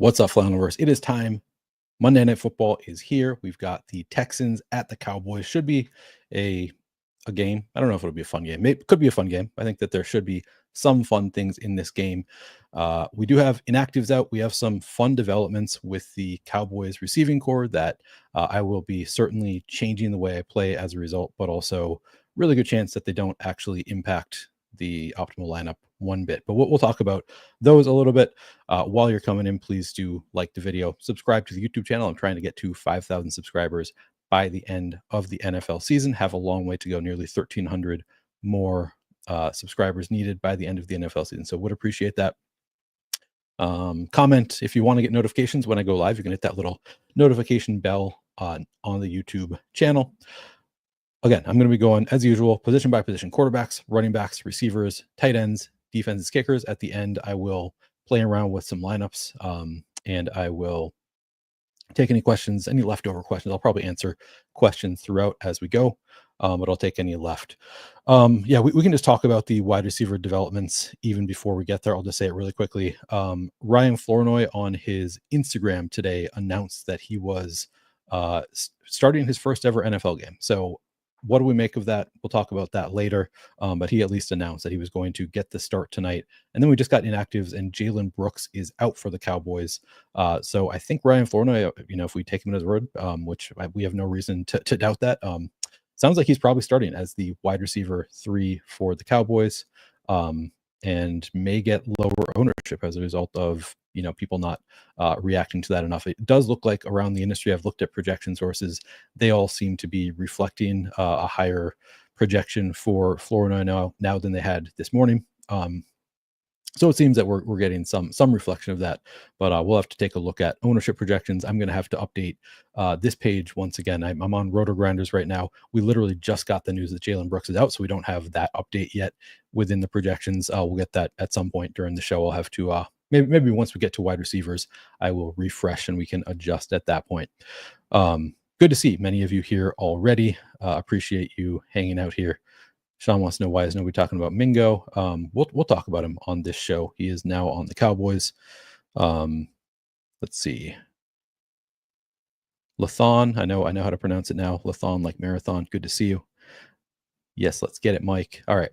What's up, Flannelverse? It is time. Monday Night Football is here. We've got the Texans at the Cowboys. Should be a game. I don't know if it'll be a fun game. It could be a fun game. I think that there should be some fun things in this game. We do have inactives out. We have some fun developments with the Cowboys receiving core that I will be certainly changing the way I play as a result, but also really good chance that they don't actually impact the optimal lineup one bit. But we'll talk about those a little bit. While you're coming in, please do like the video, subscribe to the YouTube channel. I'm trying to get to 5,000 subscribers by the end of the NFL season. Have a long way to go, nearly 1,300 more subscribers needed by the end of the NFL season. So would appreciate that. Comment if you want to get notifications when I go live. You can hit that little notification bell on the YouTube channel. Again, I'm going to be going, as usual, position by position: quarterbacks, running backs, receivers, tight ends, defenses, kickers. At the end, I will play around with some lineups, and I will take any questions, any leftover questions. I'll probably answer questions throughout as we go, but I'll take any left. We can just talk about the wide receiver developments even before we get there. I'll just say it really quickly. Ryan Flournoy on his Instagram today announced that he was starting his first ever NFL game. So what do we make of that? We'll talk about that later. But he at least announced that he was going to get the start tonight. And then we just got inactives, and Jalen Brooks is out for the Cowboys. So I think Ryan Flournoy, if we take him at his word, which we have no reason to doubt that, sounds like he's probably starting as the wide receiver 3 for the Cowboys, and may get lower ownership as a result of people not reacting to that enough. It does look like around the industry, I've looked at projection sources, they all seem to be reflecting a higher projection for Flournoy now than they had this morning. So it seems that we're getting some reflection of that, but we'll have to take a look at ownership projections. I'm going to have to update this page once again. I'm on Roto Grinders right now. We literally just got the news that Jalen Brooks is out, so we don't have that update yet within the projections. We'll get that at some point during the show. I'll have to maybe once we get to wide receivers, I will refresh and we can adjust at that point. Good to see many of you here already. Appreciate you hanging out here. Sean wants to know, why is nobody talking about Mingo? We'll talk about him on this show. He is now on the Cowboys. Let's see. Lathon, I know how to pronounce it now. Lathon, like marathon. Good to see you. Yes, let's get it, Mike. All right.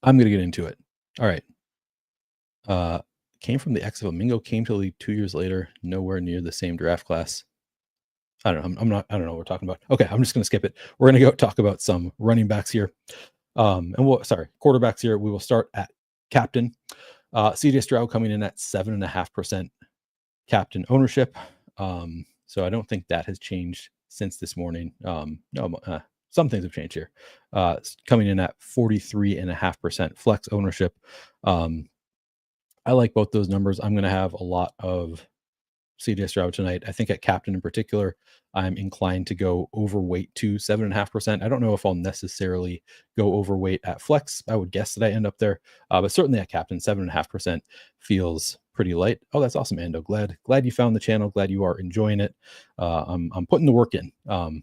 I'm going to get into it. All right. Came from the XFL. Mingo came to the league 2 years later, nowhere near the same draft class. I don't know. I don't know what we're talking about. Okay, I'm just going to skip it. We're going to go talk about some running backs here. Quarterbacks here. We will start at captain. CeeDee Stroud coming in at 7.5% captain ownership. So I don't think that has changed since this morning. Some things have changed here. Coming in at 43.5% flex ownership. I like both those numbers. I'm going to have a lot of CeeDee Stroud tonight. I think at captain in particular, I'm inclined to go overweight to 7.5%. I don't know if I'll necessarily go overweight at flex. I would guess that I end up there, but certainly at captain, 7.5% feels pretty light. Oh, that's awesome, Ando. Glad you found the channel. Glad you are enjoying it. I'm putting the work in.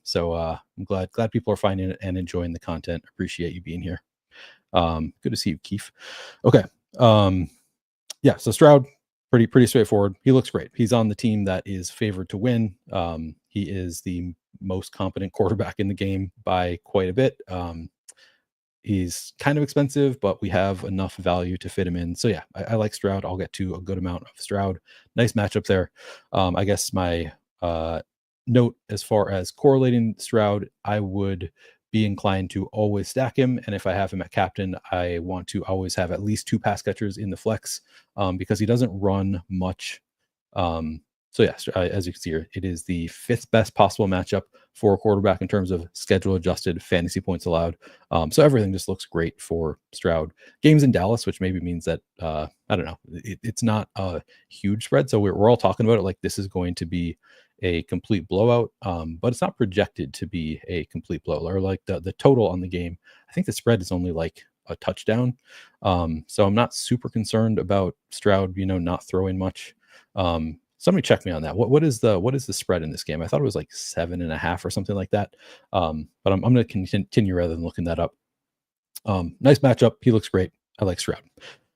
So I'm glad people are finding it and enjoying the content. Appreciate you being here. Good to see you, Keith. Okay. So Stroud, pretty straightforward. He looks great. He's on the team that is favored to win. He is the most competent quarterback in the game by quite a bit. He's kind of expensive, but we have enough value to fit him in. So yeah, I like Stroud. I'll get to a good amount of Stroud. Nice matchup there. I guess my note as far as correlating Stroud, I would be inclined to always stack him. And if I have him at captain, I want to always have at least 2 pass catchers in the flex because he doesn't run much. So yeah, as you can see here, it is the 5th best possible matchup for a quarterback in terms of schedule adjusted fantasy points allowed. So everything just looks great for Stroud. Games in Dallas, which maybe means that, I don't know, it's not a huge spread. So we're all talking about it like this is going to be a complete blowout, but it's not projected to be a complete blowout. Or like the total on the game, I think the spread is only like a touchdown. So I'm not super concerned about Stroud, not throwing much. Somebody check me on that. What is the spread in this game? I thought it was like 7.5 or something like that. But I'm going to continue rather than looking that up. Nice matchup. He looks great. I like Stroud.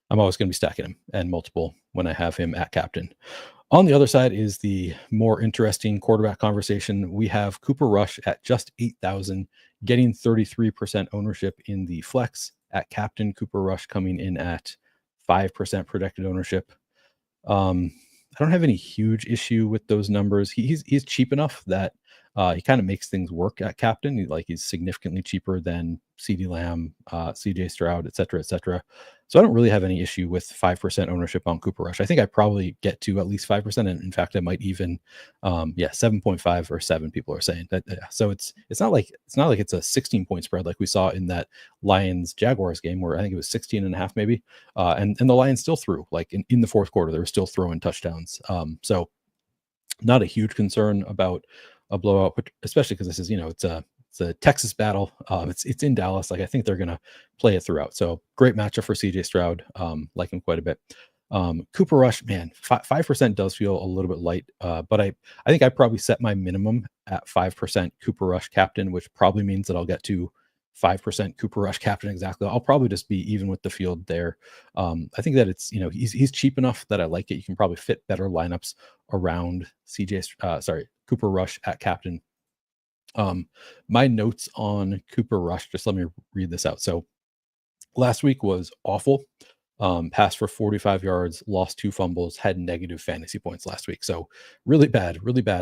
I'm always going to be stacking him and multiple when I have him at captain. On the other side is the more interesting quarterback conversation. We have Cooper Rush at just 8,000, getting 33% ownership in the flex. At captain, Cooper Rush coming in at 5% projected ownership. I don't have any huge issue with those numbers. He's cheap enough that he kind of makes things work at captain. He's significantly cheaper than CeeDee Lamb, CJ Stroud, et cetera, et cetera. So I don't really have any issue with 5% ownership on Cooper Rush. I think I probably get to at least 5%, and in fact, I might even, 7.5 or 7. People are saying that. So it's not like it's a 16-point spread like we saw in that Lions Jaguars game where I think it was 16 and a half maybe, and the Lions still threw like in the fourth quarter. They were still throwing touchdowns. So not a huge concern about a blowout, but especially because this is, it's a Texas battle. It's in Dallas. Like I think they're gonna play it throughout. So great matchup for CJ Stroud. Like him quite a bit. Cooper Rush, man, 5% does feel a little bit light. But I think I probably set my minimum at 5% Cooper Rush captain, which probably means that I'll get to 5% Cooper Rush captain exactly. I'll probably just be even with the field there. I think that it's, he's cheap enough that I like it. You can probably fit better lineups around Cooper Rush at captain. My notes on Cooper Rush, just let me read this out. So last week was awful. Passed for 45 yards, lost 2 fumbles, had negative fantasy points last week. So really bad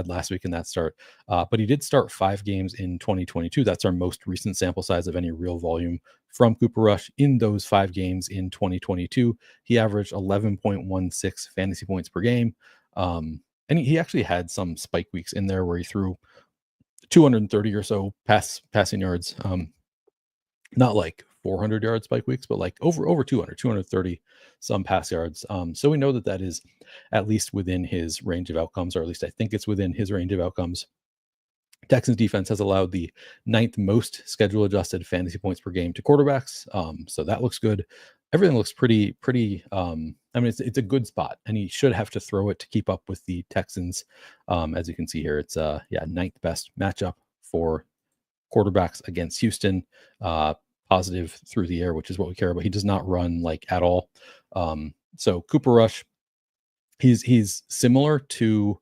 last week in that start. But he did start 5 games in 2022. That's our most recent sample size of any real volume from Cooper Rush. In those 5 games in 2022, he averaged 11.16 fantasy points per game. And he actually had some spike weeks in there where he threw 230 or so passing yards. Not like 400 yard spike weeks, but like over 230 some pass yards. So we know that is at least within his range of outcomes, or at least I think it's within his range of outcomes. Texans defense has allowed the 9th most schedule adjusted fantasy points per game to quarterbacks. So that looks good. Everything looks pretty. It's a good spot, and he should have to throw it to keep up with the Texans. As you can see here, it's 9th best matchup for quarterbacks against Houston. Positive through the air, which is what we care about. He does not run like at all. So Cooper Rush, he's similar to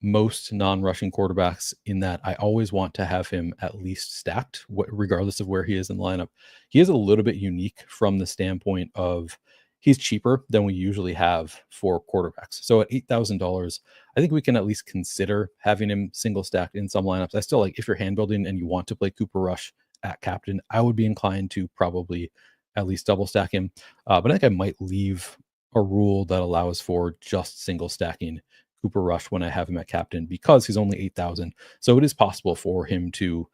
most non-rushing quarterbacks in that I always want to have him at least stacked, regardless of where he is in the lineup. He is a little bit unique from the standpoint of he's cheaper than we usually have for quarterbacks. So at $8,000, I think we can at least consider having him single stacked in some lineups. I still like, if you're hand building and you want to play Cooper Rush at captain, I would be inclined to probably at least double stack him. But I think I might leave a rule that allows for just single stacking Cooper Rush when I have him at captain, because he's only 8,000. So it is possible for him to,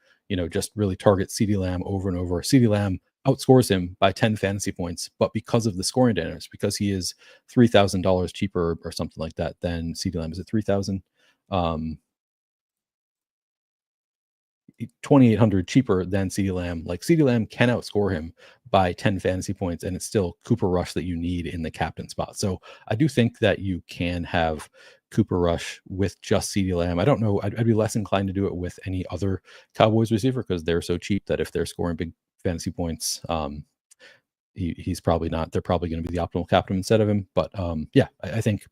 just really target CeeDee Lamb over and over. CeeDee Lamb outscores him by 10 fantasy points, but because of the scoring dynamics, because he is $3,000 cheaper or something like that than CeeDee Lamb. Is it 3,000? 2,800 cheaper than CeeDee Lamb. Like CeeDee Lamb can outscore him by 10 fantasy points, and it's still Cooper Rush that you need in the captain spot. So I do think that you can have Cooper Rush with just CeeDee Lamb. I don't know. I'd be less inclined to do it with any other Cowboys receiver because they're so cheap that if they're scoring big fantasy points, he's probably not. They're probably going to be the optimal captain instead of him. But I think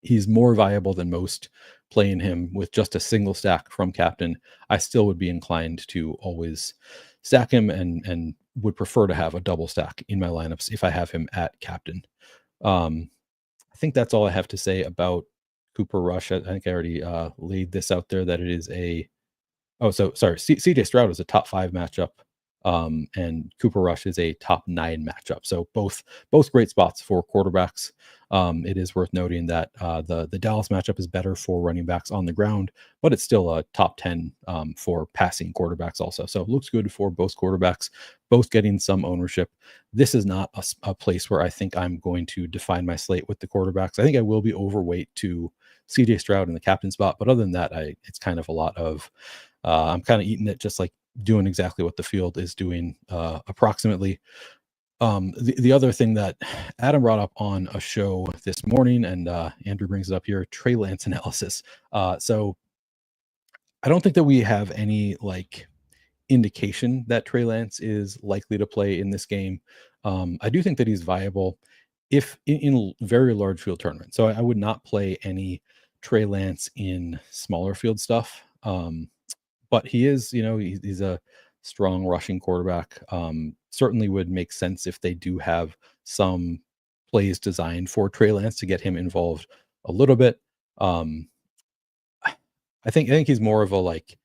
he's more viable than most playing him with just a single stack from captain. I still would be inclined to always stack him and would prefer to have a double stack in my lineups if I have him at captain. I think that's all I have to say about Cooper Rush. I think I already laid this out there that it is CJ Stroud is a top 5 matchup. And Cooper Rush is a top 9 matchup. So both great spots for quarterbacks. It is worth noting that the Dallas matchup is better for running backs on the ground, but it's still a top 10 for passing quarterbacks also. So it looks good for both quarterbacks, both getting some ownership. This is not a place where I think I'm going to define my slate with the quarterbacks. I think I will be overweight to CJ Stroud in the captain spot, but other than that, it's kind of a lot of I'm kind of eating it, just like doing exactly what the field is doing approximately. The other thing that Adam brought up on a show this morning, and Andrew brings it up here, Trey Lance analysis. So I don't think that we have any indication that Trey Lance is likely to play in this game. I do think that he's viable. if in very large field tournaments. So I would not play any Trey Lance in smaller field stuff. But he is, he's a strong rushing quarterback. Certainly would make sense if they do have some plays designed for Trey Lance to get him involved a little bit. Um, I think he's more of a like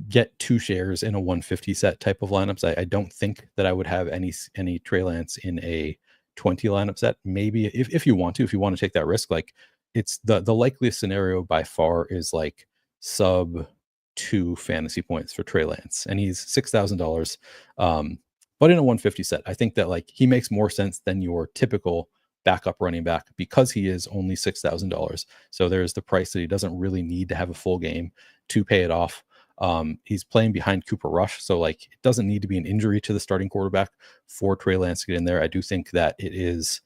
get 2 shares in a 150 set type of lineups. I don't think that I would have any Trey Lance in a 20 lineup set. Maybe if you want to take that risk, like it's the likeliest scenario by far is like sub 2 fantasy points for Trey Lance, and he's $6,000. But in a 150 set, I think that like he makes more sense than your typical backup running back because he is only $6,000. So there's the price that he doesn't really need to have a full game to pay it off. He's playing behind Cooper Rush, so like it doesn't need to be an injury to the starting quarterback for Trey Lance to get in there. I do think that it is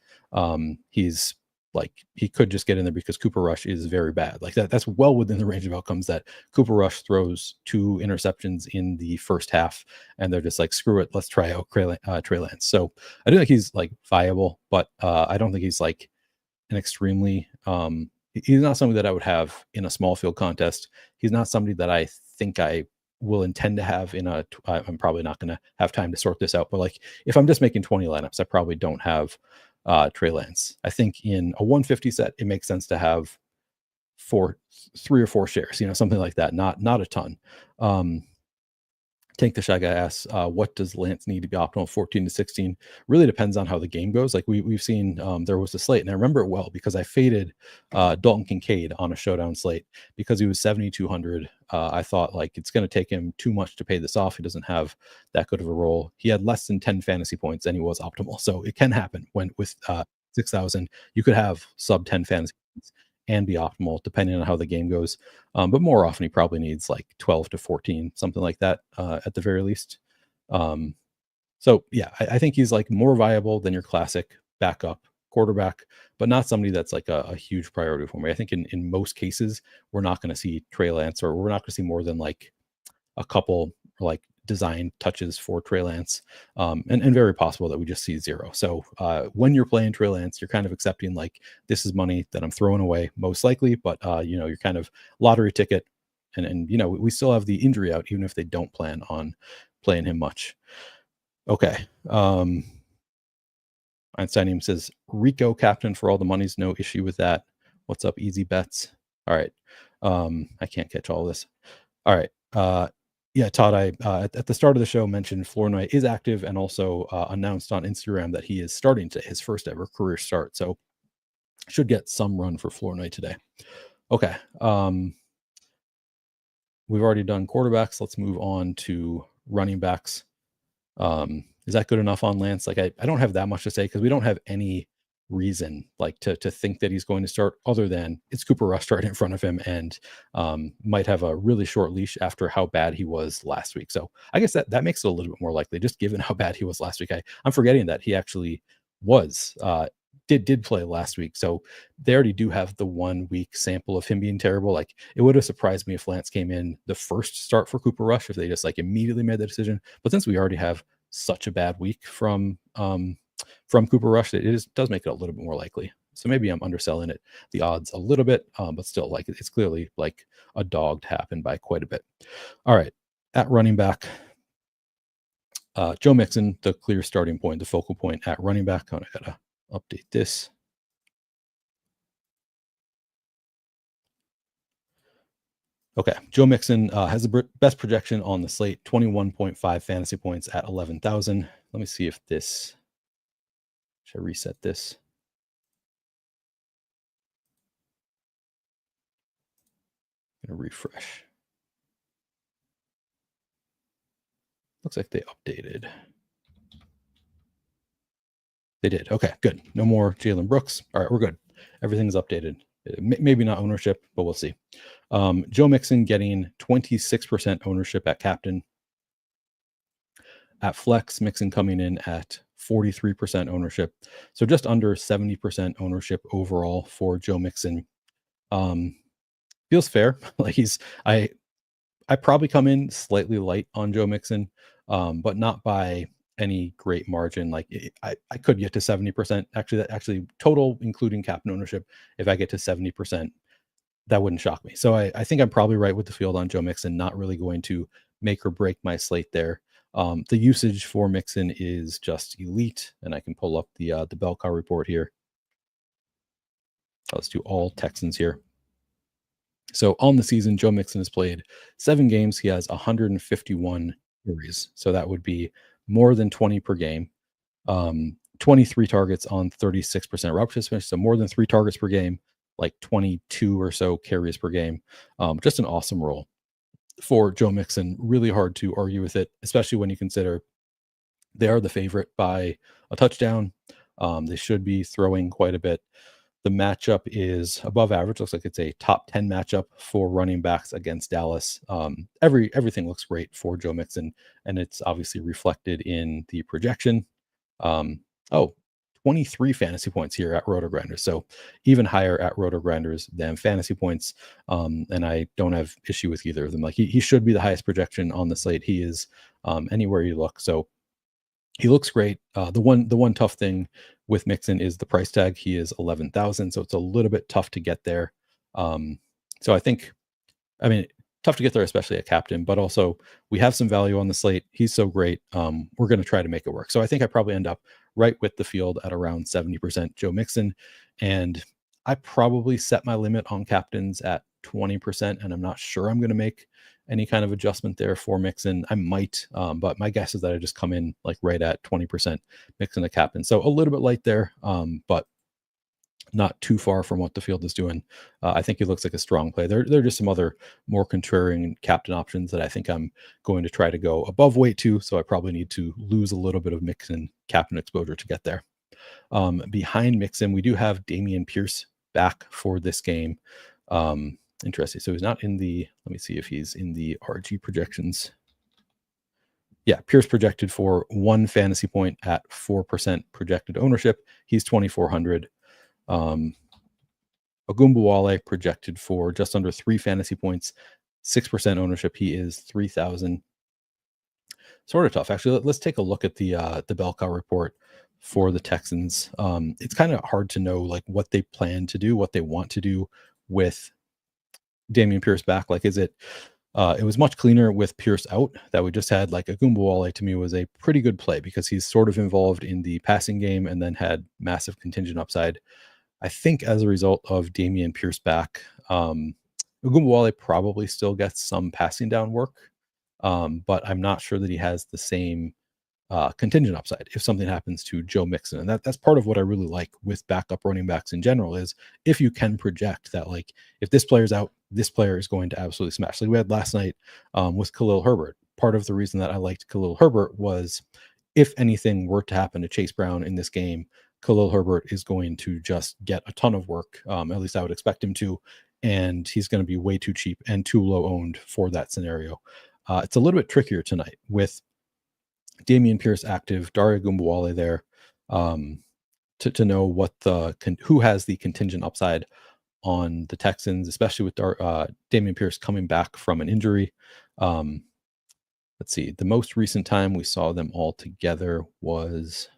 he's like he could just get in there because Cooper Rush is very bad. Like that's well within the range of outcomes that Cooper Rush throws 2 interceptions in the first half, and they're just like, screw it, let's try out Trey Lance. So I do think he's like viable, but I don't think he's like an extremely he's not somebody that I would have in a small field contest. He's not somebody that I think I will intend to have in a I'm probably not going to have time to sort this out, but like if I'm just making 20 lineups, I probably don't have Trey Lance. I think in a 150 set, it makes sense to have 3 or 4 shares, something like that. Not a ton. Tank the Shy Guy asks, what does Lance need to be optimal? 14 to 16 really depends on how the game goes. Like we've seen, there was a slate, and I remember it well because I faded Dalton Kincaid on a showdown slate because he was 7,200. I thought like it's going to take him too much to pay this off. He doesn't have that good of a role. He had less than 10 fantasy points, and he was optimal. So it can happen when with 6,000, you could have sub 10 fantasy points and be optimal depending on how the game goes. But more often he probably needs like 12 to 14, something like that at the very least. So yeah, I think he's like more viable than your classic backup quarterback, but not somebody that's like a huge priority for me. I think in most cases, we're not going to see Trey Lance, or we're not going to see more than like a couple like design touches for Trey Lance, and very possible that we just see 0. So when you're playing Trey Lance, you're kind of accepting like this is money that I'm throwing away most likely, but you're kind of lottery ticket, and we still have the injury out even if they don't plan on playing him much. Okay. Einsteinium says Rico captain for all the monies, no issue with that. What's up, easy bets? All right. I can't catch all of this. All right. Yeah, Todd, I at the start of the show mentioned Flournoy is active and also announced on Instagram that he is starting to his first ever career start. So should get some run for Flournoy today. Okay. We've already done quarterbacks. Let's move on to running backs. Is that good enough on Lance? Like I don't have that much to say because we don't have any reason like to think that he's going to start other than it's Cooper Rush right in front of him, and might have a really short leash after how bad he was last week. So I guess that makes it a little bit more likely, just given how bad he was last week. I'm forgetting that he actually was did play last week. So they already do have the 1 week sample of him being terrible. Like it would have surprised me if Lance came in the first start for Cooper Rush, if they just like immediately made the decision. But since we already have such a bad week from Cooper Rush, it does make it a little bit more likely. So maybe I'm underselling the odds a little bit, but still, like it's clearly like a dog to happen by quite a bit. All right, at running back, Joe Mixon, the clear starting point, the focal point at running back. I gotta update this. Okay, Joe Mixon has the best projection on the slate, 21.5 fantasy points at 11,000. Let me see if this. Should I reset this? I'm gonna refresh. Looks like they updated. They did. Okay, good. No more Jalen Brooks. All right, we're good. Everything's updated. Maybe not ownership, but we'll see. Joe Mixon getting 26% ownership at captain. At flex, Mixon coming in at 43% ownership. So just under 70% ownership overall for Joe Mixon. Feels fair. Like I probably come in slightly light on Joe Mixon, but not by any great margin. Like I could get to 70%. Actually total, including captain ownership, if I get to 70%, that wouldn't shock me. So I think I'm probably right with the field on Joe Mixon, not really going to make or break my slate there. The usage for Mixon is just elite, and I can pull up the bell cow report here. Let's do all Texans here. So on the season, Joe Mixon has played 7 games. He has 151 carries. So that would be more than 20 per game. 23 targets on 36% route participation. So more than 3 targets per game, like 22 or so carries per game. Just an awesome role for Joe Mixon. Really hard to argue with it, especially when you consider they are the favorite by a touchdown. They should be throwing quite a bit. The matchup is above average. Looks like it's a top 10 matchup for running backs against Dallas. Everything looks great for Joe Mixon, and it's obviously reflected in the projection. 23 fantasy points here at Roto-Grinders. So even higher at Roto-Grinders than fantasy points. And I don't have issue with either of them. Like he should be the highest projection on the slate. He is anywhere you look. So he looks great. The one tough thing with Mixon is the price tag. He is 11,000, so it's a little bit tough to get there. So I mean, tough to get there, especially at captain. But also, we have some value on the slate. He's so great. We're going to try to make it work. So I think I probably end up right with the field at around 70% Joe Mixon, and I probably set my limit on captains at 20%, and I'm not sure I'm going to make any kind of adjustment there for Mixon. I might, but my guess is that I just come in like right at 20% Mixon a captain. So a little bit light there, but not too far from what the field is doing. I think he looks like a strong play. There are just some other more contrarian captain options that I think I'm going to try to go above weight to. So I probably need to lose a little bit of Mixon captain exposure to get there. Behind Mixon, we do have Dameon Pierce back for this game. Interesting. So he's not in the, let me see if he's in the RG projections. Yeah, Pierce projected for 1 fantasy point at 4% projected ownership. He's 2,400. Ogunbowale projected for just under 3 fantasy points, 6% ownership. He is 3,000. Sort of tough. Actually, let's take a look at the bell cow report for the Texans. It's kind of hard to know like what they plan to do, what they want to do with Dameon Pierce back. Like, is it was much cleaner with Pierce out. That we just had like Ogunbowale to me was a pretty good play because he's sort of involved in the passing game and then had massive contingent upside. I think as a result of Dameon Pierce back, Ogunbowale probably still gets some passing down work, but I'm not sure that he has the same contingent upside if something happens to Joe Mixon. And that's part of what I really like with backup running backs in general is if you can project that, like, if this player's out, this player is going to absolutely smash. Like we had last night with Khalil Herbert. Part of the reason that I liked Khalil Herbert was if anything were to happen to Chase Brown in this game, Khalil Herbert is going to just get a ton of work. At least I would expect him to. And he's going to be way too cheap and too low owned for that scenario. It's a little bit trickier tonight with Dameon Pierce active, Dare Ogunbowale there, to know what who has the contingent upside on the Texans, especially with Dameon Pierce coming back from an injury. Let's see, the most recent time we saw them all together was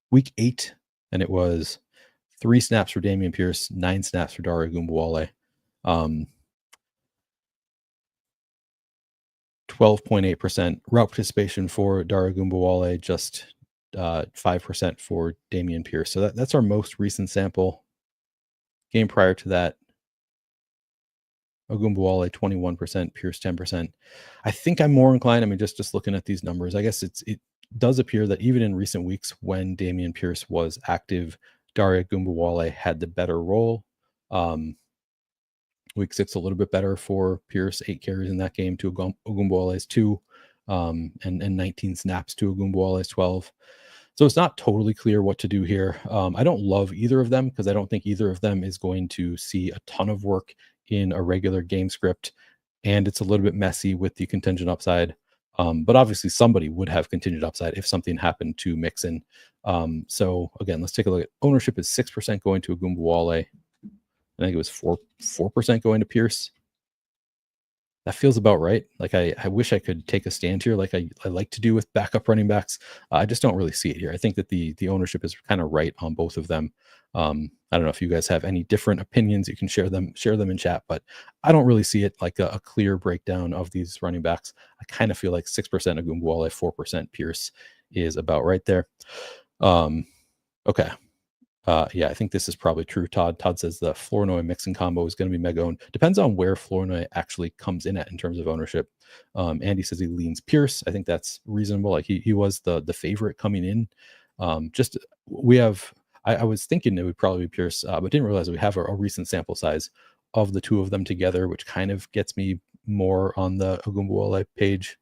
week 8, and it was 3 snaps for Dameon Pierce, 9 snaps for Dare Ogunbowale. 12.8% route participation for Dare Ogunbowale, just 5% for Dameon Pierce. So that's our most recent sample. Game prior to that, Ogunbowale 21%, Pierce 10%. I think I'm more inclined. I mean, just looking at these numbers, I guess it does appear that even in recent weeks when Dameon Pierce was active, Dare Ogunbowale had the better role. Week 6 a little bit better for Pierce, 8 carries in that game to Ogunbowale's 2, and 19 snaps to Ogunbowale's 12. So it's not totally clear what to do here. I don't love either of them because I don't think either of them is going to see a ton of work in a regular game script, and it's a little bit messy with the contingent upside. But obviously somebody would have contingent upside if something happened to Mixon. So again, let's take a look at ownership is 6% going to Ogunbowale. I think it was 4% going to Pierce. that feels about right. Like I wish I could take a stand here, like I like to do with backup running backs. I just don't really see it here. I think that the ownership is kind of right on both of them. I don't know if you guys have any different opinions. You can share them in chat, but I don't really see it like a clear breakdown of these running backs. I kind of feel like 6% Agumbawale, 4% Pierce is about right there. Okay. Yeah, I think this is probably true. Todd says the Flournoy Mixon combo is going to be mega owned. Depends on where Flournoy actually comes in at in terms of ownership. Andy says he leans Pierce. I think that's reasonable. Like he was the favorite coming in. Just we have. I was thinking it would probably be Pierce, but didn't realize we have a recent sample size of the two of them together, which kind of gets me more on the Ogunbowale page.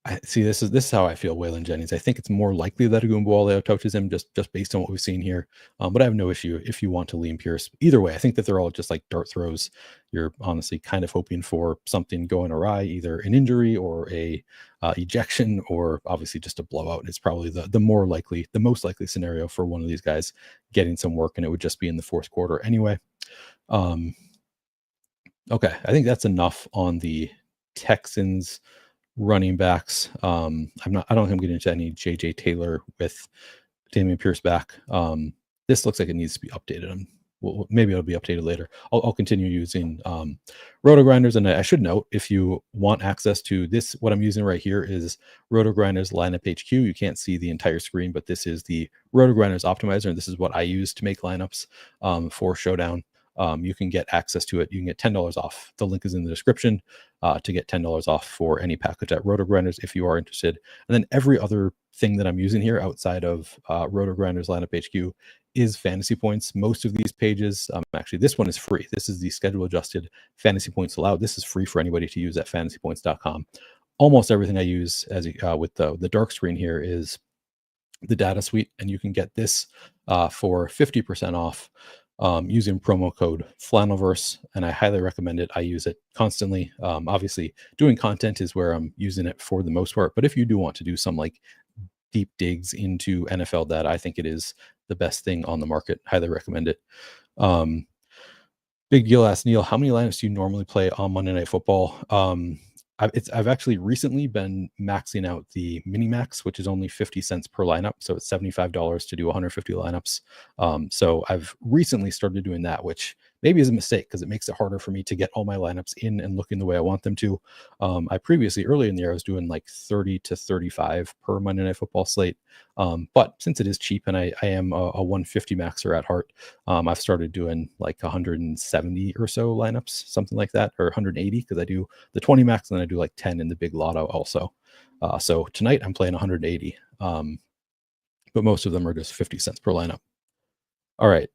I see this is how I feel Waylon Jennings. I think it's more likely that Ogunbowale touches him just based on what we've seen here. But I have no issue if you want to lean Pierce. Either way, I think that they're all just like dart throws. You're honestly kind of hoping for something going awry, either an injury or a ejection, or obviously just a blowout. It's probably the most likely scenario for one of these guys getting some work, and it would just be in the fourth quarter anyway. Okay, I think that's enough on the Texans running backs. I don't think I'm getting into any JJ Taylor with Damian Pierce back. This looks like it needs to be updated. Maybe it'll be updated later. I'll continue using Roto Grinders, and I should note, if you want access to this, what I'm using right here is Roto Grinders Lineup HQ. You can't see the entire screen, but this is the Roto Grinders optimizer, and this is what I use to make lineups for Showdown. You can get access to it. You can get $10 off. The link is in the description to get $10 off for any package at Roto Grinders if you are interested. And then every other thing that I'm using here outside of Roto Grinders Lineup HQ is fantasy points. Most of these pages, actually, this one is free. This is the schedule adjusted fantasy points allowed. This is free for anybody to use at fantasypoints.com. Almost everything I use with the dark screen here is the data suite, and you can get this for 50% off using promo code Flannelverse, and I highly recommend it. I use it constantly. Obviously, doing content is where I'm using it for the most part, but if you do want to do some like deep digs into NFL data, I think it is the best thing on the market. Highly recommend it. Big Deal asks Neil, how many lineups do you normally play on Monday Night Football? I've actually recently been maxing out the mini max, which is only 50 cents per lineup. So it's $75 to do 150 lineups. So I've recently started doing that, which maybe is a mistake because it makes it harder for me to get all my lineups in and looking the way I want them to. I previously, early in the year, I was doing like 30 to 35 per Monday Night Football slate. But since it is cheap and I am a 150 maxer at heart, I've started doing like 170 or so lineups, something like that, or 180, because I do the 20 max and then I do like 10 in the big lotto also. So tonight I'm playing 180, but most of them are just 50 cents per lineup. All right.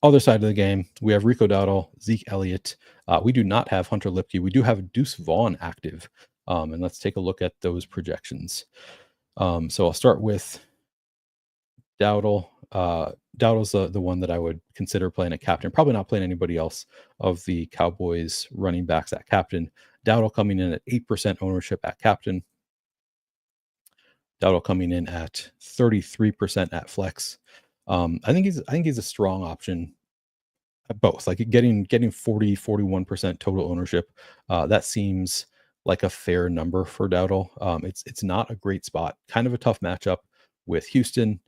Other side of the game, we have Rico Dowdle, Zeke Elliott. We do not have Hunter Lipke. We do have Deuce Vaughn active. And let's take a look at those projections. So I'll start with Dowdle. Dowdle's the one that I would consider playing a captain. Probably not playing anybody else of the Cowboys running backs at captain. Dowdle coming in at 8% ownership at captain. Dowdle coming in at 33% at flex. I think he's a strong option at both. Like getting 41% total ownership. That seems like a fair number for Dowdle. It's not a great spot. Kind of a tough matchup with Houston.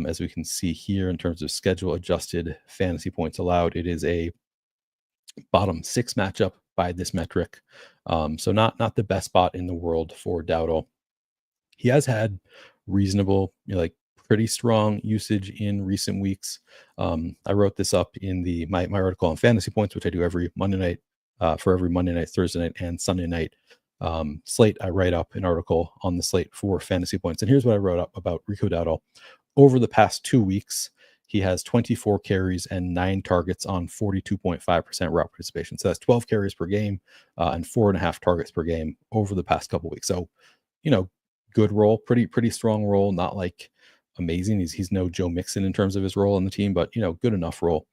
As we can see here in terms of schedule adjusted fantasy points allowed, it is a bottom 6 matchup by this metric. So not the best spot in the world for Dowdle. He has had reasonable, pretty strong usage in recent weeks. I wrote this up in my article on fantasy points, which I do every Monday night, for every Monday night, Thursday night, and Sunday night slate. I write up an article on the slate for fantasy points. And here's what I wrote up about Rico Dowdle. Over the past 2 weeks, he has 24 carries and 9 targets on 42.5% route participation. So that's 12 carries per game and 4.5 targets per game over the past couple weeks. So, good role, pretty strong role, not like amazing. He's no Joe Mixon in terms of his role on the team, but good enough role.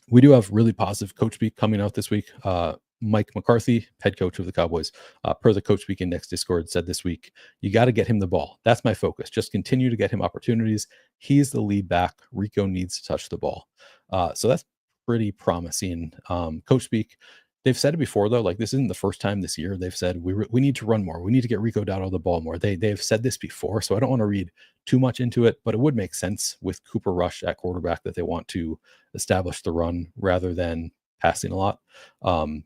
We do have really positive coach speak coming out this week. Mike McCarthy, head coach of the Cowboys, per the Coach Speak Index Discord, said this week, you got to get him the ball. That's my focus. Just continue to get him opportunities. He's the lead back. Rico needs to touch the ball. So that's pretty promising. Coach Speak, they've said it before, though. Like, this isn't the first time this year they've said we need to run more. We need to get Rico Dowdle the ball more. They've said this before, so I don't want to read too much into it, but it would make sense with Cooper Rush at quarterback that they want to establish the run rather than passing a lot.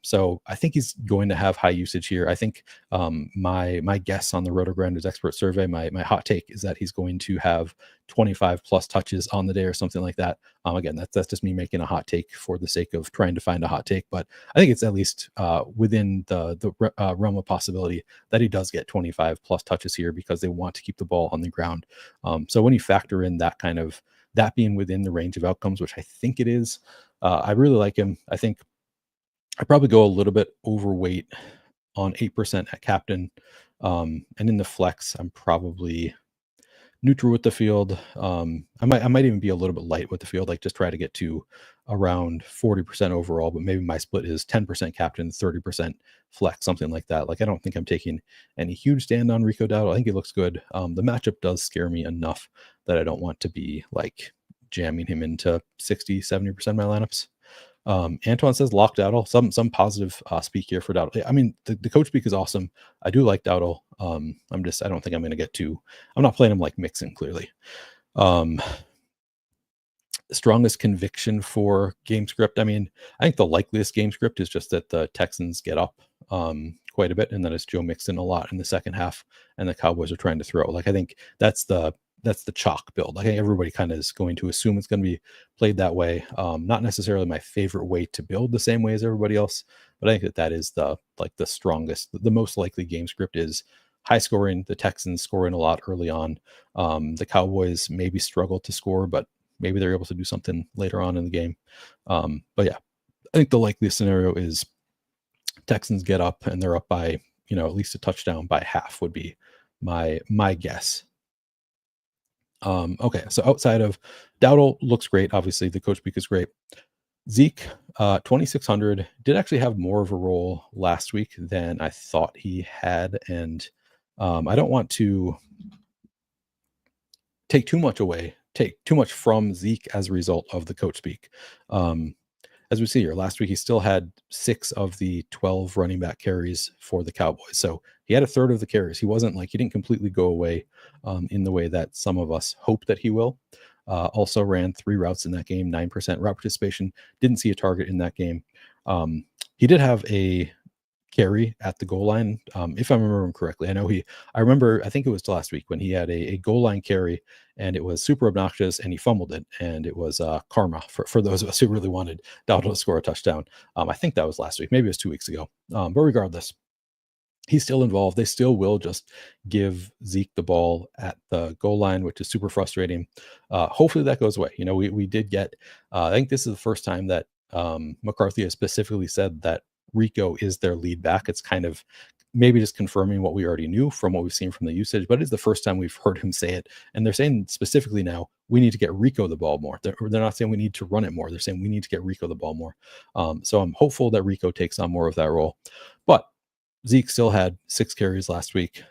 So I think he's going to have high usage here. I think my guess on the Roto-Grinders expert survey, my hot take is that he's going to have 25 plus touches on the day or something like that. Again, that's just me making a hot take for the sake of trying to find a hot take, but I think it's at least within the realm of possibility that he does get 25 plus touches here because they want to keep the ball on the ground. So when you factor in that being within the range of outcomes, which I think it is, I really like him. I think I probably go a little bit overweight on 8% at captain. And in the flex, I'm probably neutral with the field. I might even be a little bit light with the field, like just try to get to around 40% overall, but maybe my split is 10% captain, 30% flex, something like that. Like, I don't think I'm taking any huge stand on Rico Dowdle. I think he looks good. The matchup does scare me enough that I don't want to be like jamming him into 60-70% of my lineups. Antoine says lock Dowdle. Some positive speak here for Dowdle. I mean, the coach speak is awesome. I do like Dowdle. I don't think I'm going to I'm not playing him like Mixon, clearly. Strongest conviction for game script. I mean, I think the likeliest game script is just that the Texans get up quite a bit, and that it's Joe Mixon a lot in the second half, and the Cowboys are trying to throw. Like, I think that's the chalk build. I think everybody kind of is going to assume it's going to be played that way. Not necessarily my favorite way to build the same way as everybody else, but I think that is the strongest, the most likely game script is high scoring. The Texans scoring a lot early on. The Cowboys maybe struggle to score, but maybe they're able to do something later on in the game. But yeah, I think the likeliest scenario is Texans get up and they're up by, at least a touchdown by half would be my guess. Okay, so outside of Dowdle looks great. Obviously, the coach speak is great. Zeke, 2,600, did actually have more of a role last week than I thought he had. And I don't want to take too much from Zeke as a result of the coach speak. As we see here, last week he still had 6 of the 12 running back carries for the Cowboys. So he had a third of the carries. He didn't completely go away in the way that some of us hope that he will. Also ran 3 routes in that game, 9% route participation. Didn't see a target in that game. He did have a carry at the goal line, if I remember him correctly. I think it was last week when he had a goal line carry, and it was super obnoxious, and he fumbled it, and it was karma for those of us who really wanted Dowdle to score a touchdown. I think that was last week, maybe it was 2 weeks ago. But regardless, he's still involved. They still will just give Zeke the ball at the goal line, which is super frustrating. Hopefully that goes away. We did get, I think this is the first time that McCarthy has specifically said that Rico is their lead back. It's kind of maybe just confirming what we already knew from what we've seen from the usage, but it's the first time we've heard him say it. And they're saying specifically now, we need to get Rico the ball more. They're not saying we need to run it more. They're saying we need to get Rico the ball more. So I'm hopeful that Rico takes on more of that role. But Zeke still had 6 carries last week.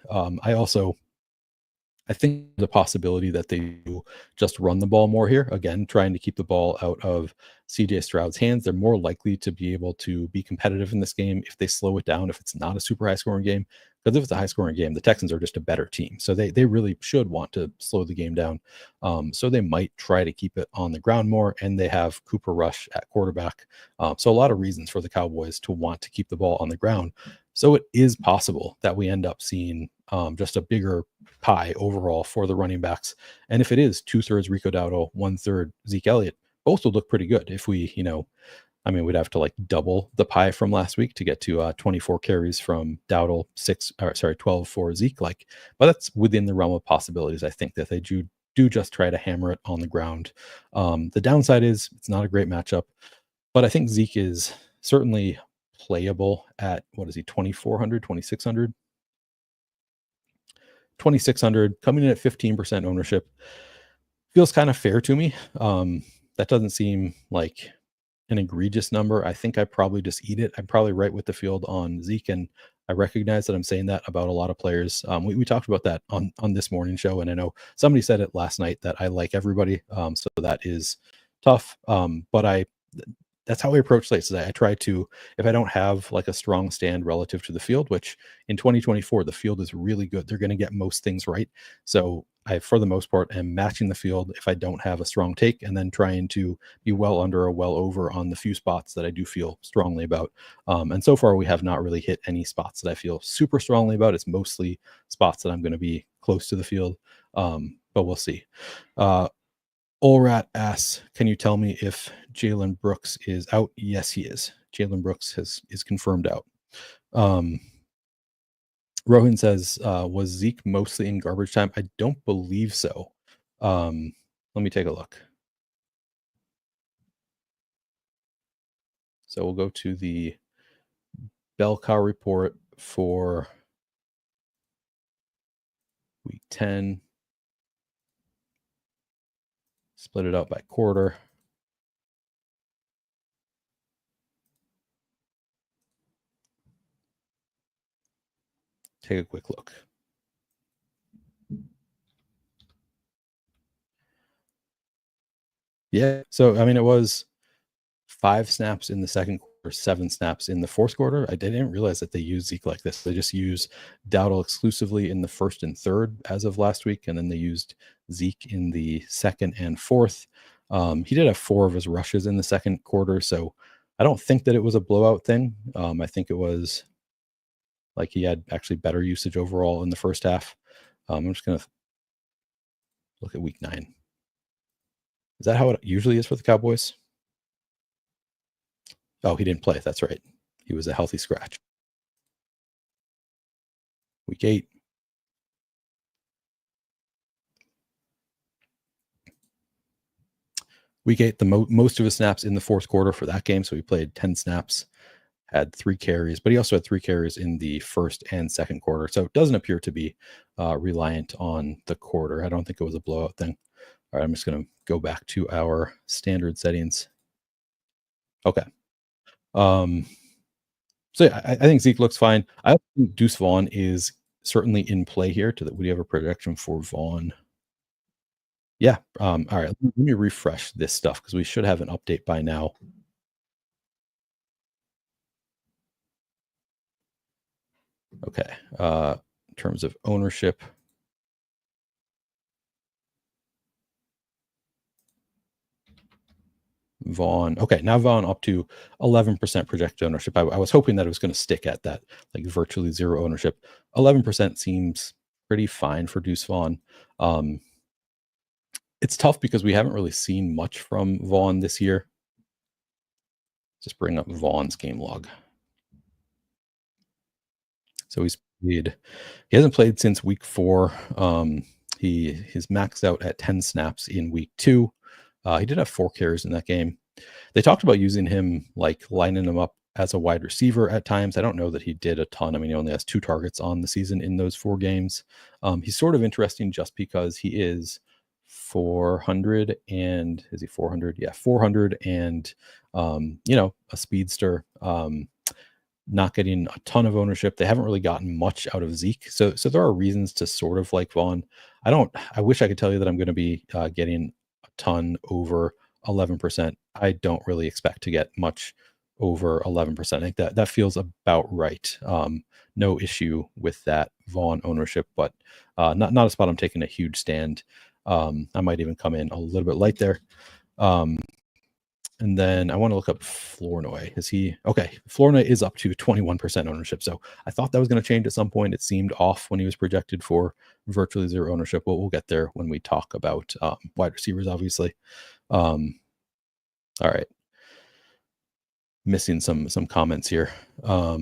I think the possibility that they do just run the ball more here, again, trying to keep the ball out of CJ Stroud's hands. They're more likely to be able to be competitive in this game if they slow it down, if it's not a super high scoring game. Because if it's a high scoring game, the Texans are just a better team. So they really should want to slow the game down. So they might try to keep it on the ground more, and they have Cooper Rush at quarterback. So a lot of reasons for the Cowboys to want to keep the ball on the ground. So it is possible that we end up seeing just a bigger pie overall for the running backs. And if it is 2/3 Rico Dowdle, 1/3 Zeke Elliott, both would look pretty good. If we, we'd have to double the pie from last week to get to 24 carries from Dowdle, 12 for Zeke. But that's within the realm of possibilities. I think that they do just try to hammer it on the ground. The downside is it's not a great matchup, but I think Zeke is certainly playable at, 2,400, 2,600? 2,600, coming in at 15% ownership feels kind of fair to me. That doesn't seem like an egregious number. I think I probably just eat it. I'm probably right with the field on Zeke, and I recognize that I'm saying that about a lot of players. We talked about that on this morning show, and I know somebody said it last night that I like everybody. So that is tough. But that's how I approach slates today. I try to, if I don't have like a strong stand relative to the field, which in 2024 the field is really good, they're going to get most things right. So I, for the most part, am matching the field if I don't have a strong take, and then trying to be well under or well over on the few spots that I do feel strongly about. And so far, we have not really hit any spots that I feel super strongly about. It's mostly spots that I'm going to be close to the field, but we'll see. Allrat asks, can you tell me if Jalen Brooks is out? Yes, he is. Jalen Brooks is confirmed out. Rohan says, was Zeke mostly in garbage time? I don't believe so. Let me take a look. So we'll go to the bell cow report for week 10. Split it out by quarter. Take a quick look. Yeah. So, I mean, it was 5 snaps in the second quarter, 7 snaps in the fourth quarter. I didn't realize that they use Zeke like this. They just use Dowdle exclusively in the first and third as of last week, and then they used Zeke in the second and fourth. He did have 4 of his rushes in the second quarter, so I don't think that it was a blowout thing. I think it was like he had actually better usage overall in the first half. I'm just going to look at week 9. Is that how it usually is for the Cowboys? Oh, he didn't play. That's right. He was a healthy scratch. Week 8. Week 8, the most of his snaps in the fourth quarter for that game. So he played 10 snaps, had 3 carries, but he also had 3 carries in the first and second quarter. So it doesn't appear to be reliant on the quarter. I don't think it was a blowout thing. All right, I'm just going to go back to our standard settings. Okay. So yeah, I think Zeke looks fine. I think Deuce Vaughn is certainly in play here. Would you have a projection for Vaughn? Yeah. All right. Let me refresh this stuff because we should have an update by now. Okay. In terms of ownership. Vaughn. Okay, now Vaughn up to 11% projected ownership. I was hoping that it was going to stick at that, like virtually zero ownership. 11% seems pretty fine for Deuce Vaughn. It's tough because we haven't really seen much from Vaughn this year. Just bring up Vaughn's game log. So he hasn't played since week 4. He's maxed out at 10 snaps in week 2. He did have 4 carries in that game. They talked about using him, like lining him up as a wide receiver at times. I don't know that he did a ton. I mean, he only has 2 targets on the season in those 4 games. He's sort of interesting just because he is 400 and is he 400? Yeah, 400 and a speedster. Not getting a ton of ownership. They haven't really gotten much out of Zeke. So there are reasons to sort of like Vaughn. I wish I could tell you that I'm going to be getting a ton over 11%. I don't really expect to get much over 11%. I think that feels about right. No issue with that Vaughn ownership, but not a spot I'm taking a huge stand. I might even come in a little bit light there. And then I want to look up Flournoy. Okay? Flournoy is up to 21% ownership. So I thought that was going to change at some point. It seemed off when he was projected for virtually zero ownership. But we'll get there when we talk about wide receivers, obviously. All right. Missing some comments here. Let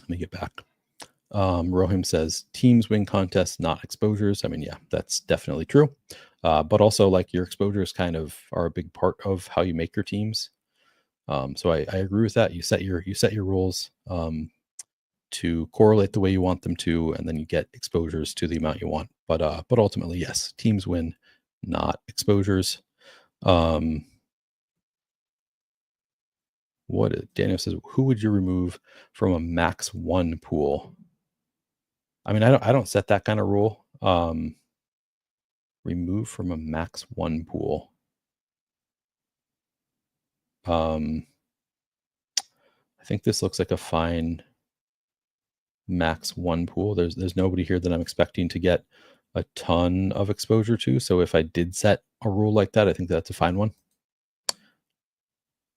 me get back. Rohim says teams win contests, not exposures. I mean, yeah, that's definitely true. But also, like, your exposures kind of are a big part of how you make your teams. So I agree with that. You set your rules to correlate the way you want them to, and then you get exposures to the amount you want. But ultimately, yes, teams win, not exposures. Um, Daniel says, who would you remove from a max one pool? I mean, I don't set that kind of rule. Remove from a max one pool. Um, I think this looks like a fine max one pool. There's nobody here that I'm expecting to get a ton of exposure to. So if I did set a rule like that, I think that's a fine one.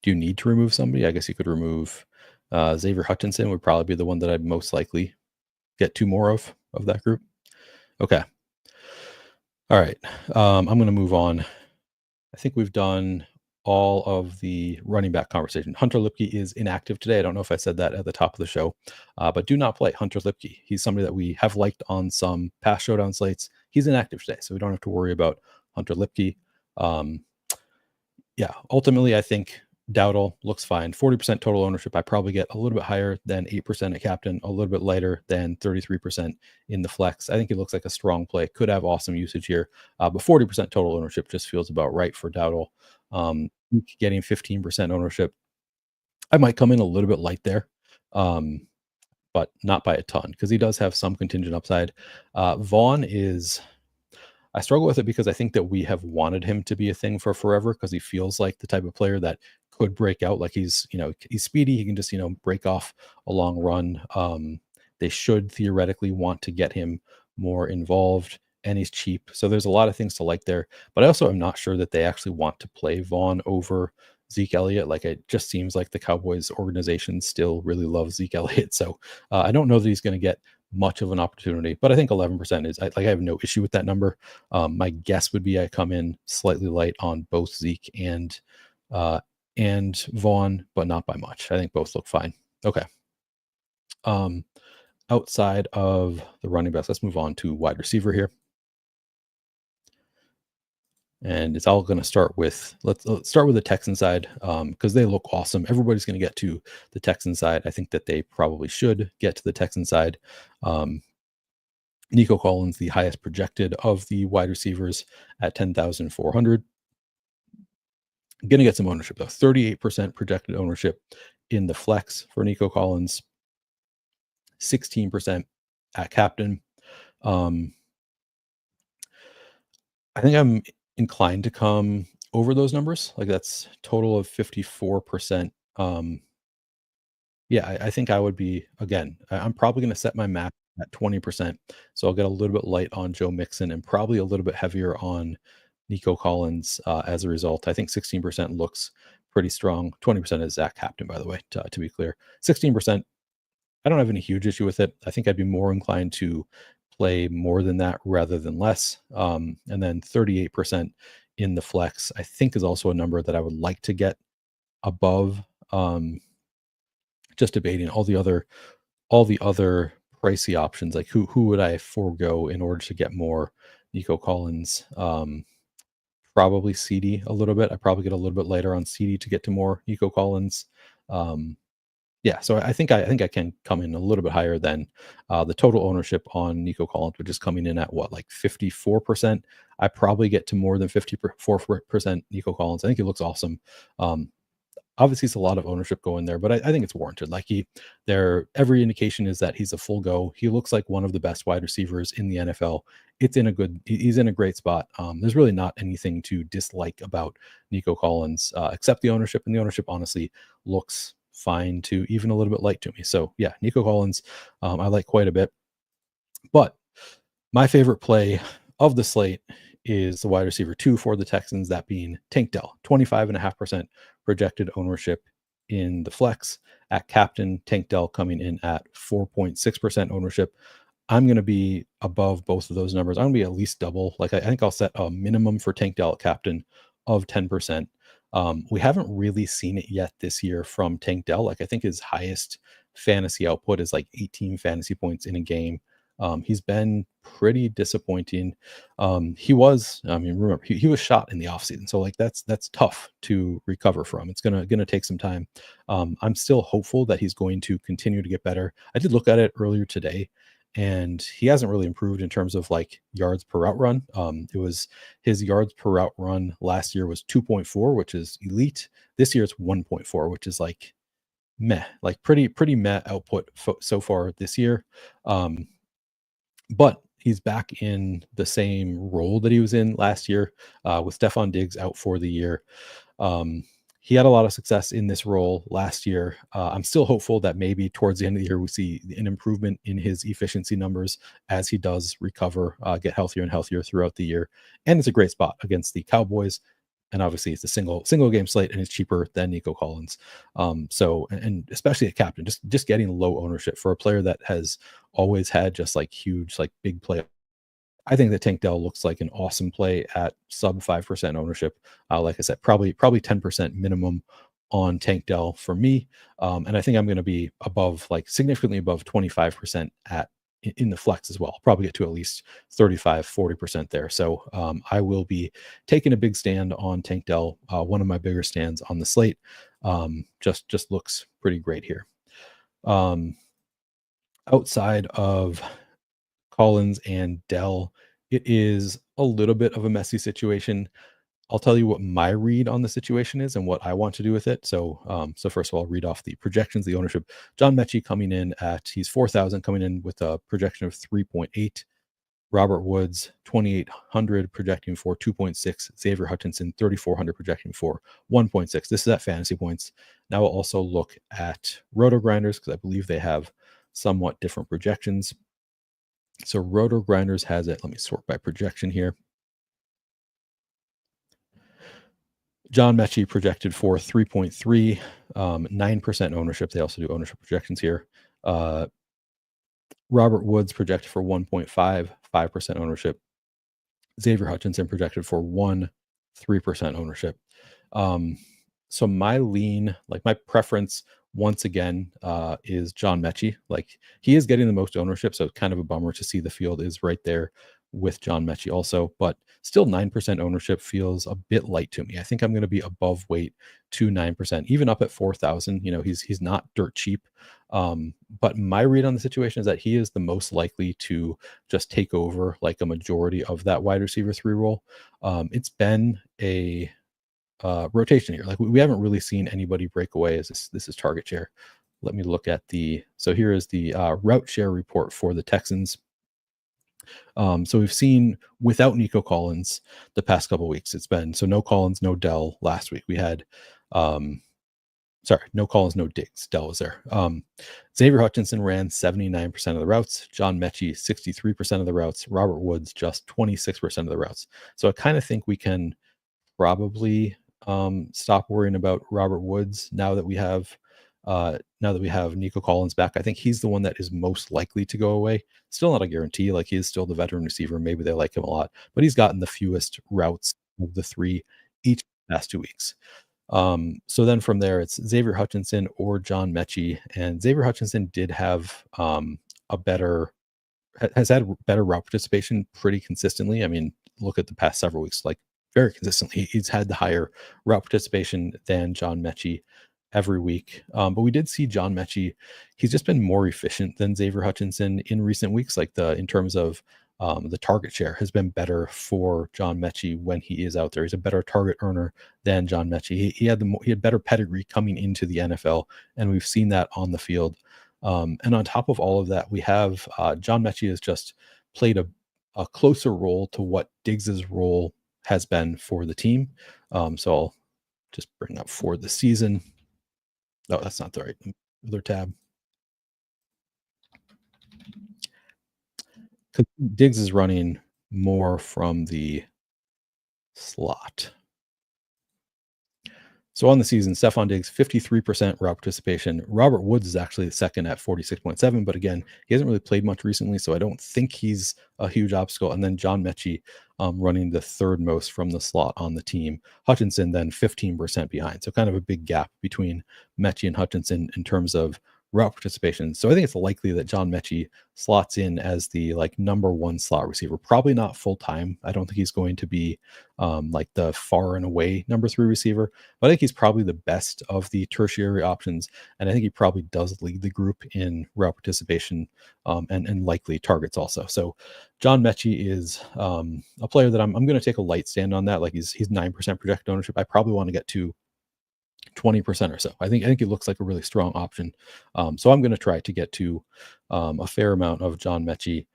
Do you need to remove somebody? I guess you could remove Xavier Hutchinson would probably be the one that I'd most likely get two more of that group. Okay. All right. I'm going to move on. I think we've done all of the running back conversation. Hunter Lipke is inactive today. I don't know if I said that at the top of the show, but do not play Hunter Lipke. He's somebody that we have liked on some past showdown slates. He's inactive today, so we don't have to worry about Hunter Lipke. Yeah, ultimately, I think Dowdle looks fine. 40% total ownership. I probably get a little bit higher than 8% at captain, a little bit lighter than 33% in the flex. I think it looks like a strong play. Could have awesome usage here, but 40% total ownership just feels about right for Dowdle. Getting 15% ownership, I might come in a little bit light there, but not by a ton because he does have some contingent upside. Vaughn is. I struggle with it because I think that we have wanted him to be a thing for forever because he feels like the type of player that could break out. Like he's speedy. He can just, break off a long run. They should theoretically want to get him more involved, and he's cheap. So there's a lot of things to like there. But I also am not sure that they actually want to play Vaughn over Zeke Elliott. Like it just seems like the Cowboys organization still really loves Zeke Elliott. So I don't know that he's going to get much of an opportunity, but I think 11% is I have no issue with that number. My guess would be I come in slightly light on both Zeke and Vaughn, but not by much. I think both look fine. Okay. Outside of the running backs, let's move on to wide receiver here. And it's all going to start with let's start with the Texan side because they look awesome. Everybody's going to get to the Texan side. I think that they probably should get to the Texan side. Nico Collins, the highest projected of the wide receivers at 10,400. Going to get some ownership though. 38% projected ownership in the flex for Nico Collins. 16% at captain. I think I'm inclined to come over those numbers. Like that's total of 54%. Yeah, I think I would be again. I'm probably going to set my map at 20%, so I'll get a little bit light on Joe Mixon and probably a little bit heavier on Nico Collins as a result. I think 16% looks pretty strong. 20% is Zach Captain, by the way, to be clear. 16%, I don't have any huge issue with it. I think I'd be more inclined to play more than that rather than less. And then 38% in the flex, I think is also a number that I would like to get above. Just debating all the other pricey options, like who would I forego in order to get more Nico Collins? Probably CeeDee a little bit. I probably get a little bit later on CeeDee to get to more Nico Collins. Yeah, so I think I can come in a little bit higher than the total ownership on Nico Collins, which is coming in at what, like 54%. I probably get to more than 54% Nico Collins. I think he looks awesome. Obviously, it's a lot of ownership going there, but I think it's warranted. Like every indication is that he's a full go. He looks like one of the best wide receivers in the NFL. He's in a great spot. There's really not anything to dislike about Nico Collins, except the ownership, and the ownership honestly looks fine to even a little bit light to me. So yeah, Nico Collins, I like quite a bit. But my favorite play of the slate is the wide receiver 2 for the Texans, that being Tank Dell. 25.5% projected ownership in the flex. At captain, Tank Dell coming in at 4.6% ownership. I'm going to be above both of those numbers. I'm going to be at least double. Like I think I'll set a minimum for Tank Dell at captain of 10%. We haven't really seen it yet this year from Tank Dell. Like I think his highest fantasy output is like 18 fantasy points in a game. He's been pretty disappointing. He was shot in the offseason. So like that's tough to recover from. It's gonna take some time. I'm still hopeful that he's going to continue to get better. I did look at it earlier today, and he hasn't really improved in terms of like yards per route run. It was his yards per route run last year was 2.4, which is elite. This year it's 1.4, which is like meh, like pretty meh output so far this year. Um, but he's back in the same role that he was in last year, with Stephon Diggs out for the year. Um, he had a lot of success in this role last year. I'm still hopeful that maybe towards the end of the year we see an improvement in his efficiency numbers as he does recover, get healthier and healthier throughout the year. And it's a great spot against the Cowboys. And obviously it's a single game slate and it's cheaper than Nico Collins. So and especially a captain, just getting low ownership for a player that has always had just like huge, like big play. I think that Tank Dell looks like an awesome play at sub 5% ownership. Like I said, probably 10% minimum on Tank Dell for me. And I think I'm going to be above, like significantly above 25% in the flex as well. Probably get to at least 35-40% there. So I will be taking a big stand on Tank Dell, one of my bigger stands on the slate. Just looks pretty great here. Outside of Collins and Dell, it is a little bit of a messy situation. I'll tell you what my read on the situation is and what I want to do with it. So, so first of all, I'll read off the projections, the ownership. John Mechie coming in he's 4,000, coming in with a projection of 3.8. Robert Woods, 2,800, projecting for 2.6. Xavier Hutchinson, 3,400, projecting for 1.6. This is at fantasy points. Now we'll also look at Roto Grinders because I believe they have somewhat different projections. So Roto Grinders has it. Let me sort by projection here. John Mechie projected for 3.3, 9% ownership. They also do ownership projections here. Robert Woods projected for 1.5, 5% ownership. Xavier Hutchinson projected for 3% ownership. So my lean, like my preference, once again, is John Mechie. Like he is getting the most ownership, so it's kind of a bummer to see the field is right there with John Mechie also, but still 9% ownership feels a bit light to me. I think I'm going to be above weight to 9%, even up at 4,000. You know, he's not dirt cheap. But my read on the situation is that he is the most likely to just take over like a majority of that wide receiver 3 role. It's been a rotation here. Like we haven't really seen anybody break away as this is target share. Let me look at so here is the route share report for the Texans. So we've seen without Nico Collins the past couple of weeks. It's been so no Collins, no Dell. Last week we had no Collins, no Diggs. Dell was there. Xavier Hutchinson ran 79% of the routes. John Mechie 63% of the routes. Robert Woods just 26% of the routes. So I kind of think we can probably stop worrying about Robert Woods now that we have Nico Collins back. I think he's the one that is most likely to go away. Still not a guarantee. Like he is still the veteran receiver. Maybe they like him a lot, but he's gotten the fewest routes of the 3 each past 2 weeks. So then from there, it's Xavier Hutchinson or John Mechie, and Xavier Hutchinson did have has had better route participation pretty consistently. I mean, look at the past several weeks, like very consistently, he's had the higher route participation than John Mechie every week. But we did see John Mechie, he's just been more efficient than Xavier Hutchinson in recent weeks, like in terms of the target share has been better for John Mechie when he is out there. He's a better target earner than John Mechie. He had better pedigree coming into the NFL, and we've seen that on the field. And on top of all of that, we have John Mechie has just played a closer role to what Diggs's role has been for the team. So I'll just bring up for the season. No, that's not the right other tab. Diggs is running more from the slot. So on the season, Stephon Diggs, 53% route participation. Robert Woods is actually the second at 46.7, but again, he hasn't really played much recently, so I don't think he's a huge obstacle. And then John Mechie running the third most from the slot on the team. Hutchinson then 15% behind. So kind of a big gap between Mechie and Hutchinson in terms of route participation. So I think it's likely that John Mechie slots in as the like number one slot receiver. Probably not full time. I don't think he's going to be like the far and away number three receiver, but I think he's probably the best of the tertiary options, and I think he probably does lead the group in route participation and likely targets also. So John Mechie is a player that I'm going to take a light stand on that. Like he's 9% projected ownership. I probably want to get to 20% or so. I think it looks like a really strong option. So I'm going to try to get to a fair amount of John Mechie.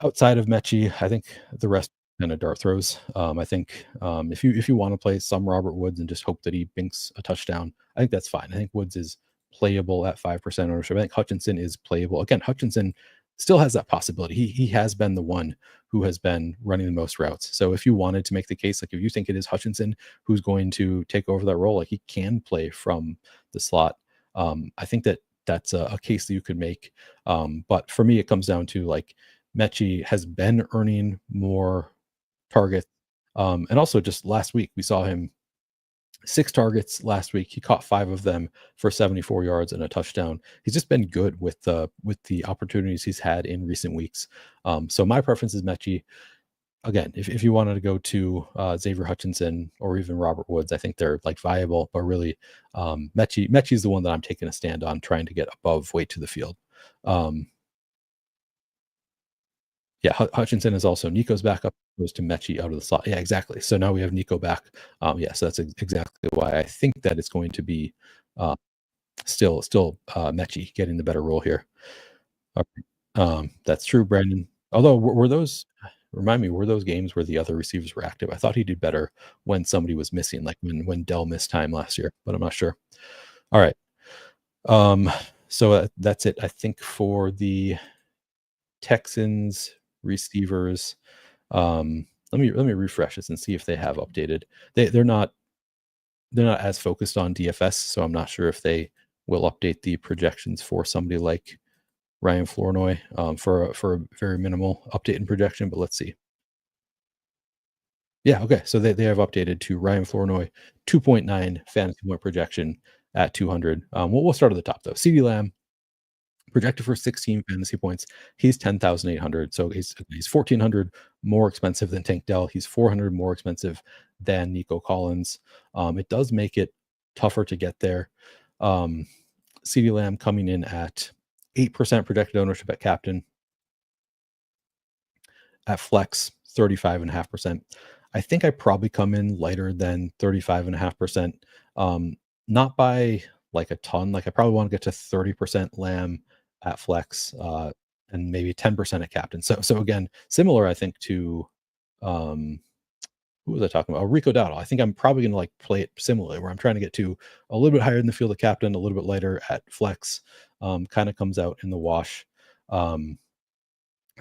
Outside of Mechie, I think the rest kind of dart throws. I think if you want to play some Robert Woods and just hope that he binks a touchdown, I think that's fine. I think Woods is playable at 5% ownership. I think Hutchinson is playable. Again, Hutchinson still has that possibility. He has been the one who has been running the most routes. So if you wanted to make the case, like if you think it is Hutchinson who's going to take over that role, like he can play from the slot. I think that's a case that you could make. But for me, it comes down to like Mechie has been earning more targets. And also just last week, we saw him 6 targets last week. He caught 5 of them for 74 yards and a touchdown. He's just been good with the opportunities he's had in recent weeks. So my preference is Mechie. Again, if you wanted to go to Xavier Hutchinson or even Robert Woods, I think they're like viable, but really Mechie is the one that I'm taking a stand on, trying to get above weight to the field. Um, Yeah, Hutchinson is also Nico's backup, goes to Mechie out of the slot. Yeah, exactly. So now we have Nico back. Yeah, so that's exactly why I think that it's going to be uh, still Mechie getting the better role here. Okay. That's true, Brandon. Although were those remind me, were those games where the other receivers were active? I thought he did better when somebody was missing, like when Dell missed time last year, but I'm not sure. All right. Um, so that's it, I think, for the Texans receivers. Let me refresh this and see if they have updated. They're not as focused on DFS, so I'm not sure if they will update the projections for somebody like Ryan Flournoy for a very minimal update in projection. But let's see. Yeah, okay. So they have updated to Ryan Flournoy 2.9 fantasy point projection at 200. We'll start at the top though. CeeDee Lamb projected for 16 fantasy points. He's 10,800. So he's 1,400 more expensive than Tank Dell. He's 400 more expensive than Nico Collins. It does make it tougher to get there. CeeDee Lamb coming in at 8% projected ownership at captain, at flex 35.5%. I think I probably come in lighter than 35.5%. Not by like a ton. Like I probably want to get to 30% Lamb at flex, and maybe 10% at captain. So again, similar I think to um who was I talking about? Oh, Rico Dowdle. I think I'm probably gonna like play it similarly where I'm trying to get to a little bit higher in the field of captain, a little bit lighter at flex. Kind of comes out in the wash. Um,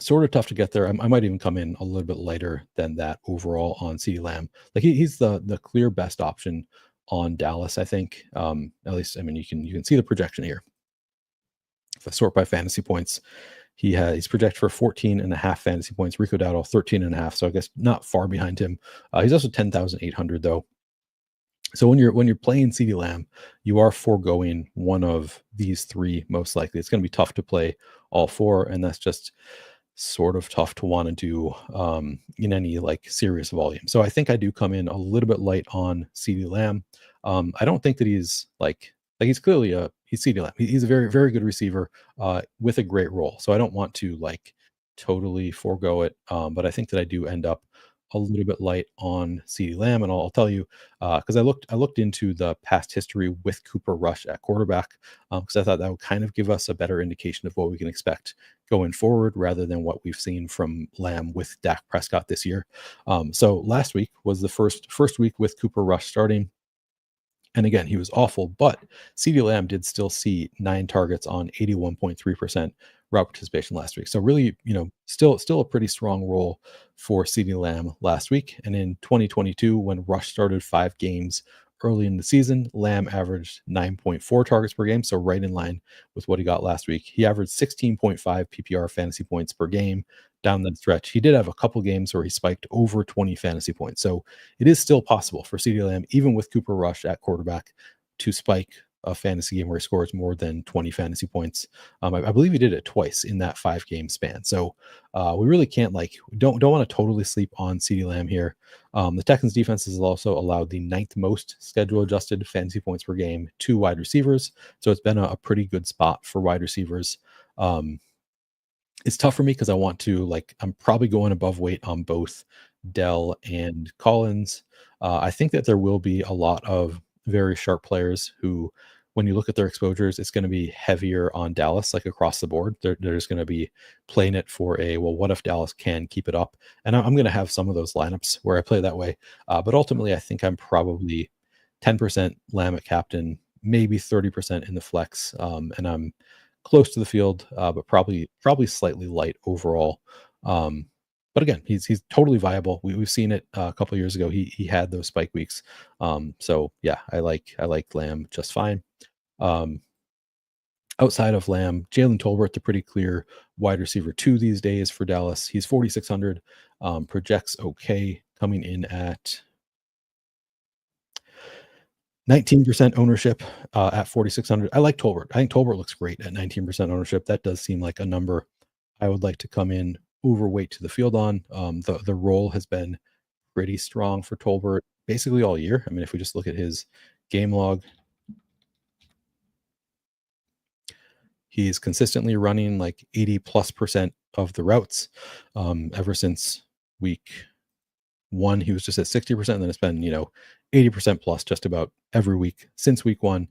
Sort of tough to get there. I might even come in a little bit lighter than that overall on CeeDee Lamb. Like he's the clear best option on Dallas, I think. At least, I mean, you can see the projection here. If I sort by fantasy points, he's projected for 14 and a half fantasy points. Rico Dowdle 13 and a half. So I guess not far behind him. He's also 10,800 though. So when you're playing CeeDee Lamb, you are foregoing one of these three most likely. It's going to be tough to play all four, and that's just sort of tough to want to do in any like serious volume. So I think I do come in a little bit light on CeeDee Lamb. I don't think that he's clearly he's CeeDee Lamb. He's a very very good receiver with a great role. So I don't want to like totally forego it. But I think that I do end up a little bit light on CeeDee Lamb, and I'll tell you because I looked into the past history with Cooper Rush at quarterback because I thought that would kind of give us a better indication of what we can expect going forward rather than what we've seen from Lamb with Dak Prescott this year. So last week was the first week with Cooper Rush starting. And again, he was awful, but CeeDee Lamb did still see 9 targets on 81.3% route participation last week. So really, still a pretty strong role for CeeDee Lamb last week. And in 2022, when Rush started 5 games early in the season, Lamb averaged 9.4 targets per game. So right in line with what he got last week. He averaged 16.5 PPR fantasy points per game down that stretch. He did have a couple games where he spiked over 20 fantasy points. So it is still possible for CeeDee Lamb, even with Cooper Rush at quarterback, to spike a fantasy game where he scores more than 20 fantasy points. I believe he did it twice in that 5-game span. So we really can't don't want to totally sleep on CeeDee Lamb here. The Texans defense has also allowed the 9th most schedule adjusted fantasy points per game to wide receivers. So it's been a pretty good spot for wide receivers. It's tough for me because I want to I'm probably going above weight on both Dell and Collins. I think that there will be a lot of very sharp players who, when you look at their exposures, it's going to be heavier on Dallas, across the board. They're just going to be playing it for what if Dallas can keep it up? And I'm going to have some of those lineups where I play that way. But ultimately, I think I'm probably 10% Lamb at captain, maybe 30% in the flex. And I'm close to the field, but probably slightly light overall. But again, he's totally viable. We've seen it a couple of years ago. He had those spike weeks. So yeah, I like Lamb just fine. Outside of Lamb, Jalen Tolbert, the pretty clear wide receiver 2 these days for Dallas. He's 4,600. Projects okay, coming in at 19% ownership at 4,600. I like Tolbert. I think Tolbert looks great at 19% ownership. That does seem like a number I would like to come in overweight to the field on. The role has been pretty strong for Tolbert basically all year. I mean, if we just look at his game log, he's consistently running 80+% of the routes ever since week 1. He was just at 60%, and then it's been 80% plus just about every week since week 1.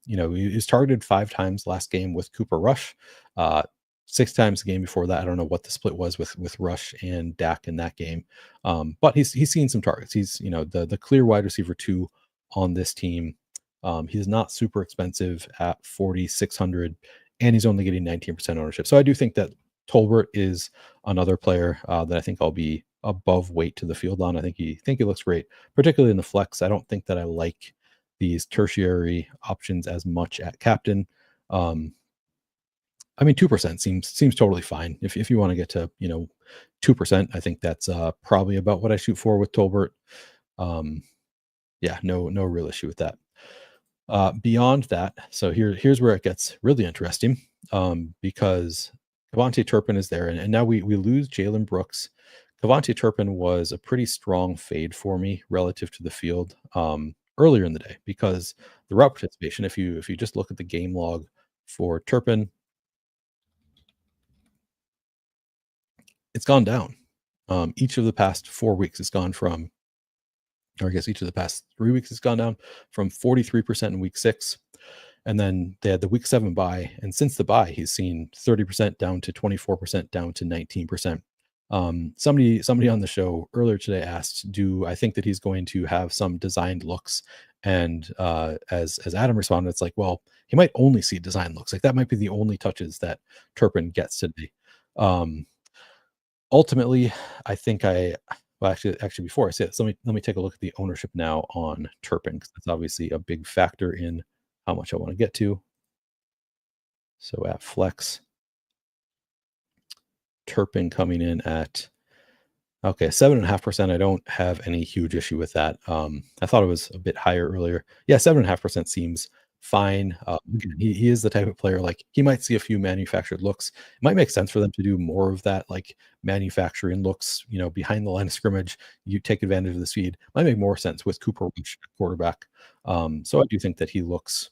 He was targeted 5 times last game with Cooper Rush, 6 times the game before that. I don't know what the split was with Rush and Dak in that game, but he's seen some targets. He's the clear wide receiver 2 on this team. He's not super expensive at 4,600, and he's only getting 19% ownership. So I do think that Tolbert is another player that I think I'll be above weight to the field on. I think he looks great, particularly in the flex. I don't think that I like these tertiary options as much at captain. I mean, 2% seems totally fine. If you want to get to 2%, I think that's probably about what I shoot for with Tolbert. Yeah, no real issue with that. Beyond that, so here's where it gets really interesting, because Kevontae Turpin is there, and now we lose Jalen Brooks. Kevontae Turpin was a pretty strong fade for me relative to the field earlier in the day, because the route participation, if you just look at the game log for Turpin, it's gone down. Each of the past 4 weeks it's gone from, or I guess each of the past 3 weeks it's gone down from 43% in week 6. And then they had the week 7 bye. And since the bye, he's seen 30% down to 24%, down to 19%. Somebody on the show earlier today asked, do I think that he's going to have some designed looks? And as Adam responded, it's like, well, he might only see design looks. That might be the only touches that Turpin gets today. Ultimately, I think actually before I say this, let me take a look at the ownership now on Turpin, because that's obviously a big factor in how much I want to get to. So at flex, Turpin coming in at 7.5%. I don't have any huge issue with that. I thought it was a bit higher earlier. Yeah, 7.5% seems fine. Again, he is the type of player, he might see a few manufactured looks. It might make sense for them to do more of that, manufacturing looks, behind the line of scrimmage. You take advantage of the speed. Might make more sense with Cooper Rush at quarterback. So I do think that he looks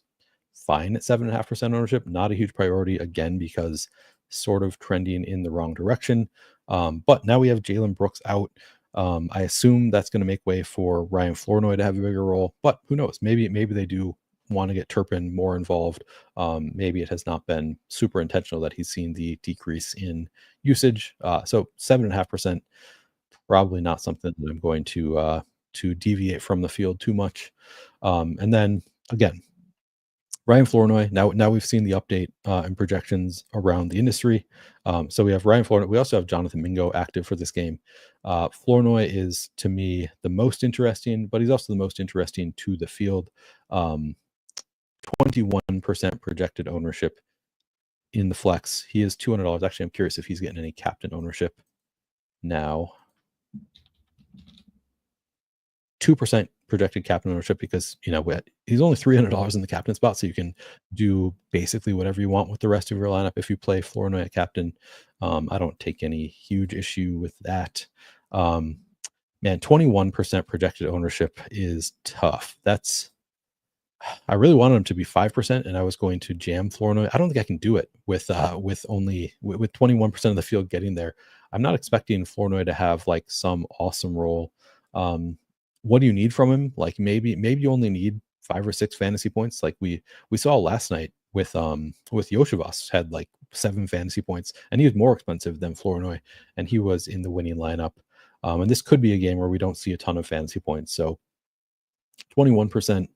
fine at 7.5% ownership. Not a huge priority, again, because sort of trending in the wrong direction. But now we have Jalen Brooks out. I assume that's going to make way for Ryan Flournoy to have a bigger role, but who knows? Maybe they do want to get Turpin more involved. Maybe it has not been super intentional that he's seen the decrease in usage. So 7.5%, probably not something that I'm going to deviate from the field too much. And then again, Ryan Flournoy. Now we've seen the update and projections around the industry. So we have Ryan Flournoy. We also have Jonathan Mingo active for this game. Flournoy is, to me, the most interesting, but he's also the most interesting to the field. 21% projected ownership in the flex. He is $200. Actually, I'm curious if he's getting any captain ownership now. 2% projected captain ownership because he's only $300 in the captain spot, so you can do basically whatever you want with the rest of your lineup if you play Flournoy at captain. I don't take any huge issue with that. Man, 21% projected ownership is tough. I really wanted him to be 5%, and I was going to jam Flournoy. I don't think I can do it with only with 21% of the field getting there. I'm not expecting Flournoy to have like some awesome role. What do you need from him? Like maybe you only need 5 or 6 fantasy points. Like we saw last night with Yoshivas had like 7 fantasy points, and he was more expensive than Flournoy, and he was in the winning lineup. And this could be a game where we don't see a ton of fantasy points. So 21%.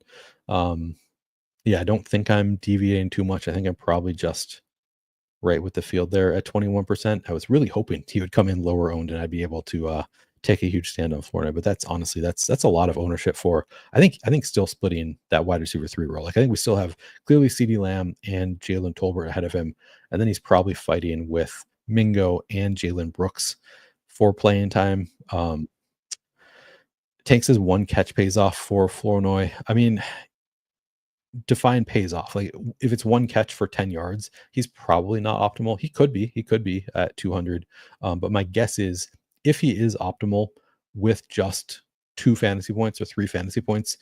Yeah, I don't think I'm deviating too much. I think I'm probably just right with the field there at 21%. I was really hoping he would come in lower owned and I'd be able to take a huge stand on Florida. But that's honestly that's a lot of ownership for I think still splitting that wide receiver 3 role. Like I think we still have clearly CeeDee Lamb and Jalen Tolbert ahead of him, and then he's probably fighting with Mingo and Jalen Brooks for playing time. Tank says 1 catch pays off for Flournoy. I mean, define pays off. Like if it's 1 catch for 10 yards, he's probably not optimal. He could be at 200. But my guess is if he is optimal with just 2 fantasy points or 3 fantasy points,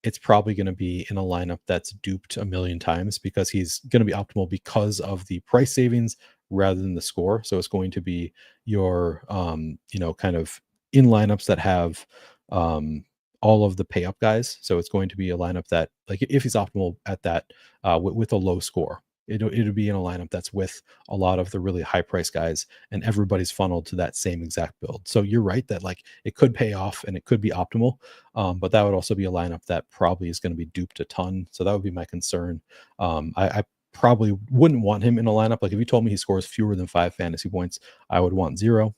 it's probably going to be in a lineup that's duped a million times because he's going to be optimal because of the price savings rather than the score. So it's going to be your, kind of in lineups that have all of the pay up guys. So it's going to be a lineup that, like, if he's optimal at that with a low score, it'll be in a lineup that's with a lot of the really high price guys, and everybody's funneled to that same exact build. So you're right that like it could pay off and it could be optimal, but that would also be a lineup that probably is going to be duped a ton. So that would be my concern. I probably wouldn't want him in a lineup. Like if you told me he scores fewer than 5 fantasy points, I would want 0.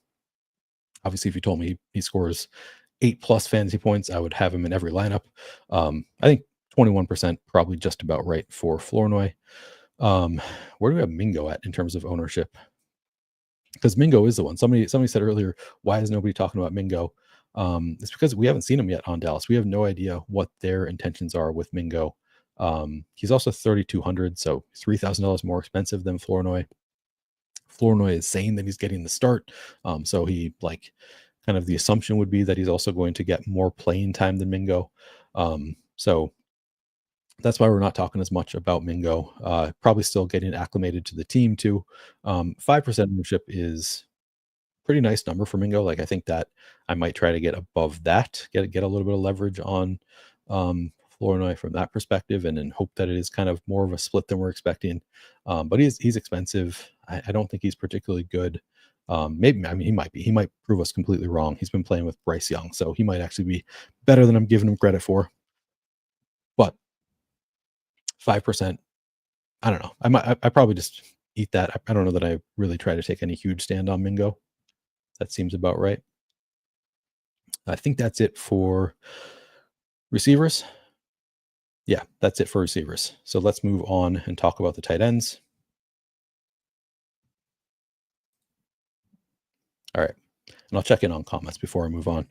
Obviously, if you told me he scores 8+ fantasy points, I would have him in every lineup. I think 21% probably just about right for Flournoy. Where do we have Mingo at in terms of ownership? Because Mingo is the one. Somebody said earlier, why is nobody talking about Mingo? It's because we haven't seen him yet on Dallas. We have no idea what their intentions are with Mingo. He's also 3,200, so $3,000 more expensive than Flournoy. Flournoy is saying that he's getting the start, so he like kind of the assumption would be that he's also going to get more playing time than Mingo. So that's why we're not talking as much about Mingo. Probably still getting acclimated to the team too. 5% ownership is pretty nice number for Mingo. Like I think that I might try to get above that, get a little bit of leverage on Flournoy from that perspective, and then hope that it is kind of more of a split than we're expecting. But he's expensive. I don't think he's particularly good. Maybe he might prove us completely wrong. He's been playing with Bryce Young, so he might actually be better than I'm giving him credit for. But 5%, I don't know. I probably just eat that. I don't know that I really try to take any huge stand on Mingo. That seems about right. I think that's it for receivers. Yeah, that's it for receivers. So let's move on and talk about the tight ends. All right. And I'll check in on comments before I move on.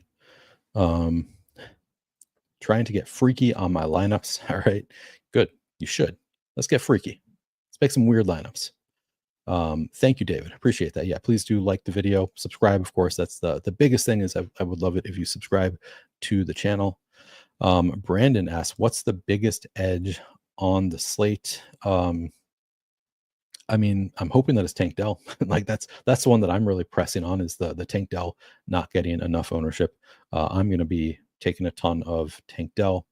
Trying to get freaky on my lineups. All right. Good. You should. Let's get freaky. Let's make some weird lineups. Thank you, David. Appreciate that. Yeah, please do like the video. Subscribe, of course. That's the biggest thing is I would love it if you subscribe to the channel. Brandon asks, what's the biggest edge on the slate? I mean, I'm hoping that it's Tank Dell. Like that's the one that I'm really pressing on is the Tank Dell not getting enough ownership. I'm going to be taking a ton of Tank Dell.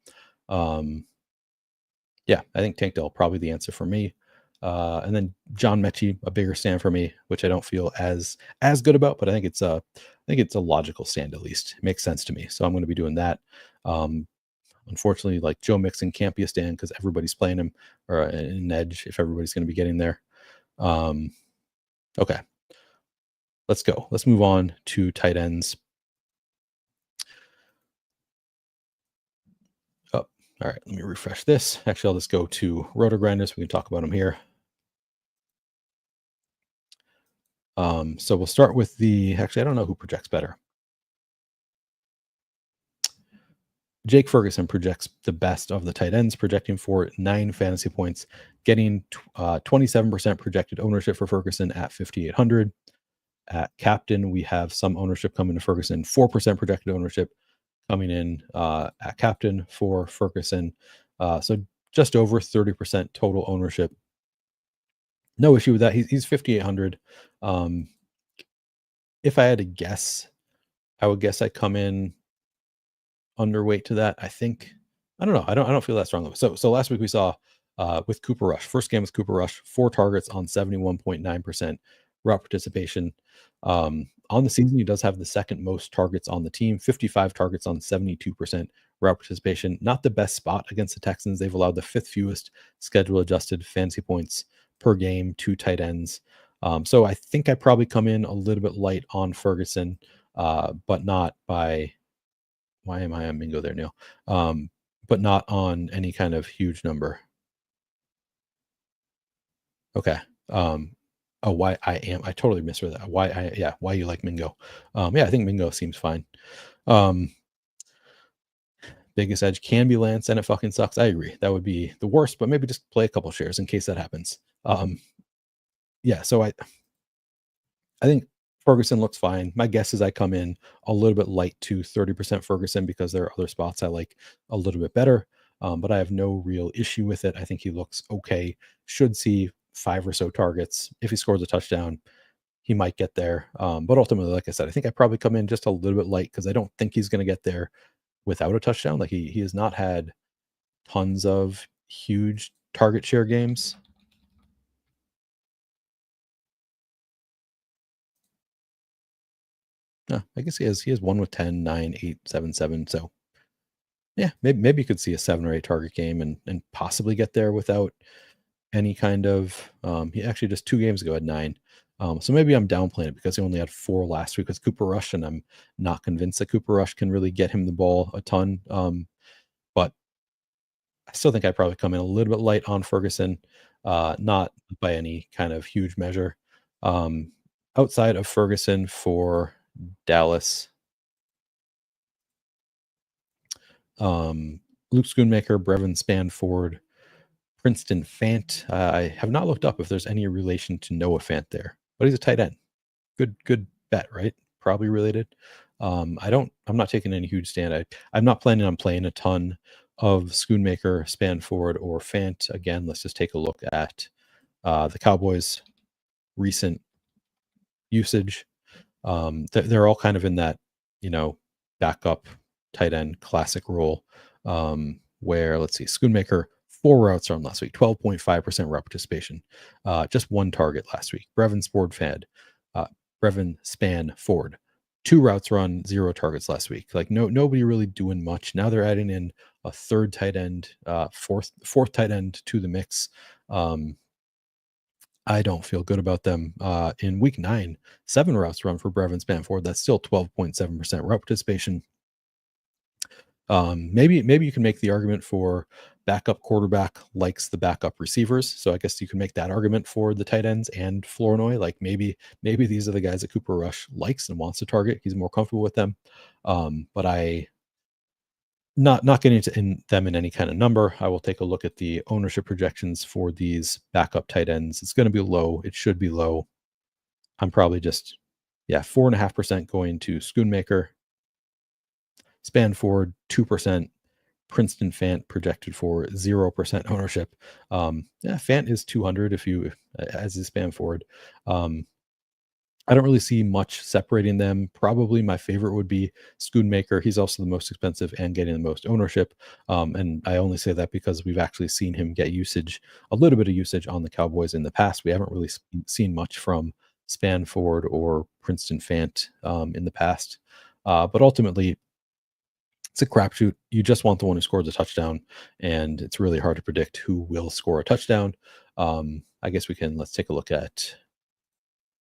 Yeah, I think Tank Dell probably the answer for me. And then John Mechie, a bigger stand for me, which I don't feel as good about, but I think it's a logical stand at least. It makes sense to me, so I'm going to be doing that. Unfortunately, like Joe Mixon can't be a stand because everybody's playing him, or an edge if everybody's going to be getting there. Okay, let's go. Let's move on to tight ends. Oh, all right. Let me refresh this. Actually, I'll just go to Roto Grinders. We can talk about them here. So we'll start with actually, I don't know who projects better. Jake Ferguson projects the best of the tight ends, projecting for 9 fantasy points, getting 27% projected ownership for Ferguson at 5,800. At captain, we have some ownership coming to Ferguson, 4% projected ownership coming in at captain for Ferguson. So just over 30% total ownership. No issue with that. He's 5,800. If I had to guess, I would guess I come in underweight to that. I don't know. I don't feel that strongly. So last week we saw with Cooper Rush, first game with Cooper Rush, 4 targets on 71.9% route participation. On the season, he does have the second most targets on the team, 55 targets on 72% route participation. Not the best spot against the Texans. They've allowed the 5th fewest schedule adjusted fantasy points per game to tight ends. So I think I probably come in a little bit light on Ferguson, but not by, why am I on Mingo there, Neil? But not on any kind of huge number. Okay. Why I totally misread that. Why you like Mingo? Yeah, I think Mingo seems fine. Biggest edge can be Lance, and it fucking sucks. I agree. That would be the worst, but maybe just play a couple shares in case that happens. Yeah, so I think Ferguson looks fine. My guess is I come in a little bit light to 30% Ferguson because there are other spots I like a little bit better. But I have no real issue with it. I think he looks okay. Should see 5 or so targets. If he scores a touchdown, he might get there. But ultimately, like I said, I think I probably come in just a little bit light because I don't think he's going to get there without a touchdown. Like he has not had tons of huge target share games. No, I guess he has one with 10, 9, 8, 7, 7. So yeah, maybe you could see a 7 or 8 target game and possibly get there without any kind of he actually just 2 games ago had 9. So maybe I'm downplaying it because he only had 4 last week with Cooper Rush, and I'm not convinced that Cooper Rush can really get him the ball a ton. But I still think I probably come in a little bit light on Ferguson, not by any kind of huge measure. Outside of Ferguson for Dallas, Luke Schoonmaker, Brevin Spanford, Princeton Fant. I have not looked up if there's any relation to Noah Fant there, but he's a tight end. Good bet, right? Probably related. I'm not taking any huge stand. I'm not planning on playing a ton of Schoonmaker, Spanford, or Fant. Again, let's just take a look at the Cowboys' recent usage. They're all kind of in that, backup tight end classic role, where let's see, Schoonmaker, 4 routes run last week, 12.5% route participation, just 1 target last week. Brevin Span Ford, 2 routes run, 0 targets last week. Like nobody really doing much. Now they're adding in a 3rd tight end, fourth tight end to the mix. I don't feel good about them. In week 9, 7 routes run for Brevin Spanford. That's still 12.7% route participation. Maybe you can make the argument for backup quarterback likes the backup receivers. So I guess you can make that argument for the tight ends and Flournoy. Like maybe these are the guys that Cooper Rush likes and wants to target. He's more comfortable with them. But I not getting into them in any kind of number. I will take a look at the ownership projections for these backup tight ends. It's going to be low. It should be low. I'm probably just 4.5% going to Schoonmaker, Spanford 2%, Princeton Fant projected for 0% ownership. Fant is 200 as is Spanford. I don't really see much separating them. Probably my favorite would be Schoonmaker. He's also the most expensive and getting the most ownership. And I only say that because we've actually seen him get a little bit of usage on the Cowboys in the past. We haven't really seen much from Spanford or Princeton Fant in the past. But ultimately, it's a crapshoot. You just want the one who scores a touchdown, and it's really hard to predict who will score a touchdown. I guess let's take a look at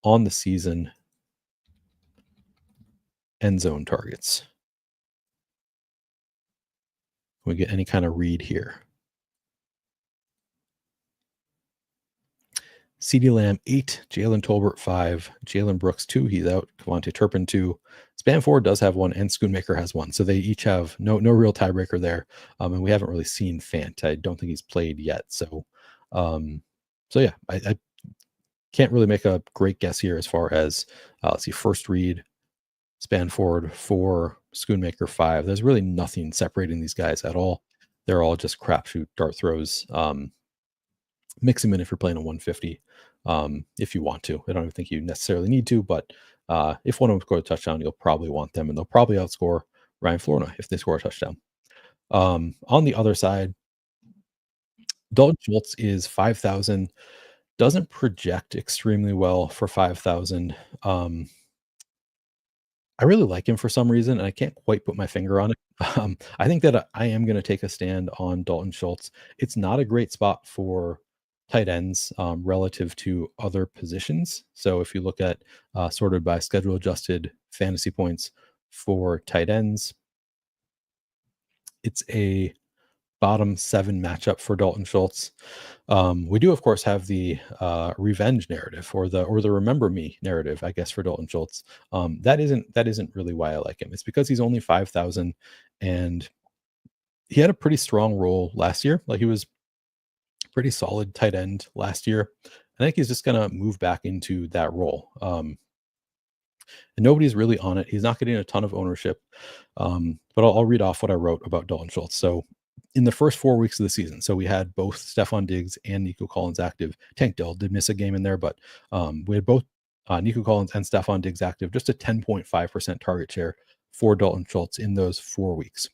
on the season end zone targets. Can we get any kind of read here? CeeDee Lamb 8, Jalen Tolbert 5, Jalen Brooks 2. He's out. Kevontae Turpin 2. Spanford does have 1, and Schoonmaker has 1. So they each have no real tiebreaker there. And we haven't really seen Fant. I don't think he's played yet. So, yeah, I can't really make a great guess here as far as let's see, first read, Spanford 4, Schoonmaker 5. There's really nothing separating these guys at all. They're all just crapshoot dart throws. Mix them in if you're playing a 150, if you want to. I don't even think you necessarily need to, but if one of them score a touchdown, you'll probably want them, and they'll probably outscore Ryan Florina if they score a touchdown. On the other side, Dalton Schultz is 5,000. Doesn't project extremely well for 5,000. I really like him for some reason, and I can't quite put my finger on it. I think that I am going to take a stand on Dalton Schultz. It's not a great spot for tight ends relative to other positions. So if you look at sorted by schedule adjusted fantasy points for tight ends, it's a bottom 7 matchup for Dalton Schultz. We do, of course, have the revenge narrative or the remember me narrative, I guess, for Dalton Schultz. That isn't really why I like him. It's because he's only 5,000, and he had a pretty strong role last year. Like, he was pretty solid tight end last year. I think he's just gonna move back into that role. And nobody's really on it. He's not getting a ton of ownership. But I'll read off what I wrote about Dalton Schultz. So in the first 4 weeks of the season, so we had both Stephon Diggs and Nico Collins active. Tank Dell did miss a game in there, but we had both Nico Collins and Stephon Diggs active, just a 10.5% target share for Dalton Schultz in those 4 weeks.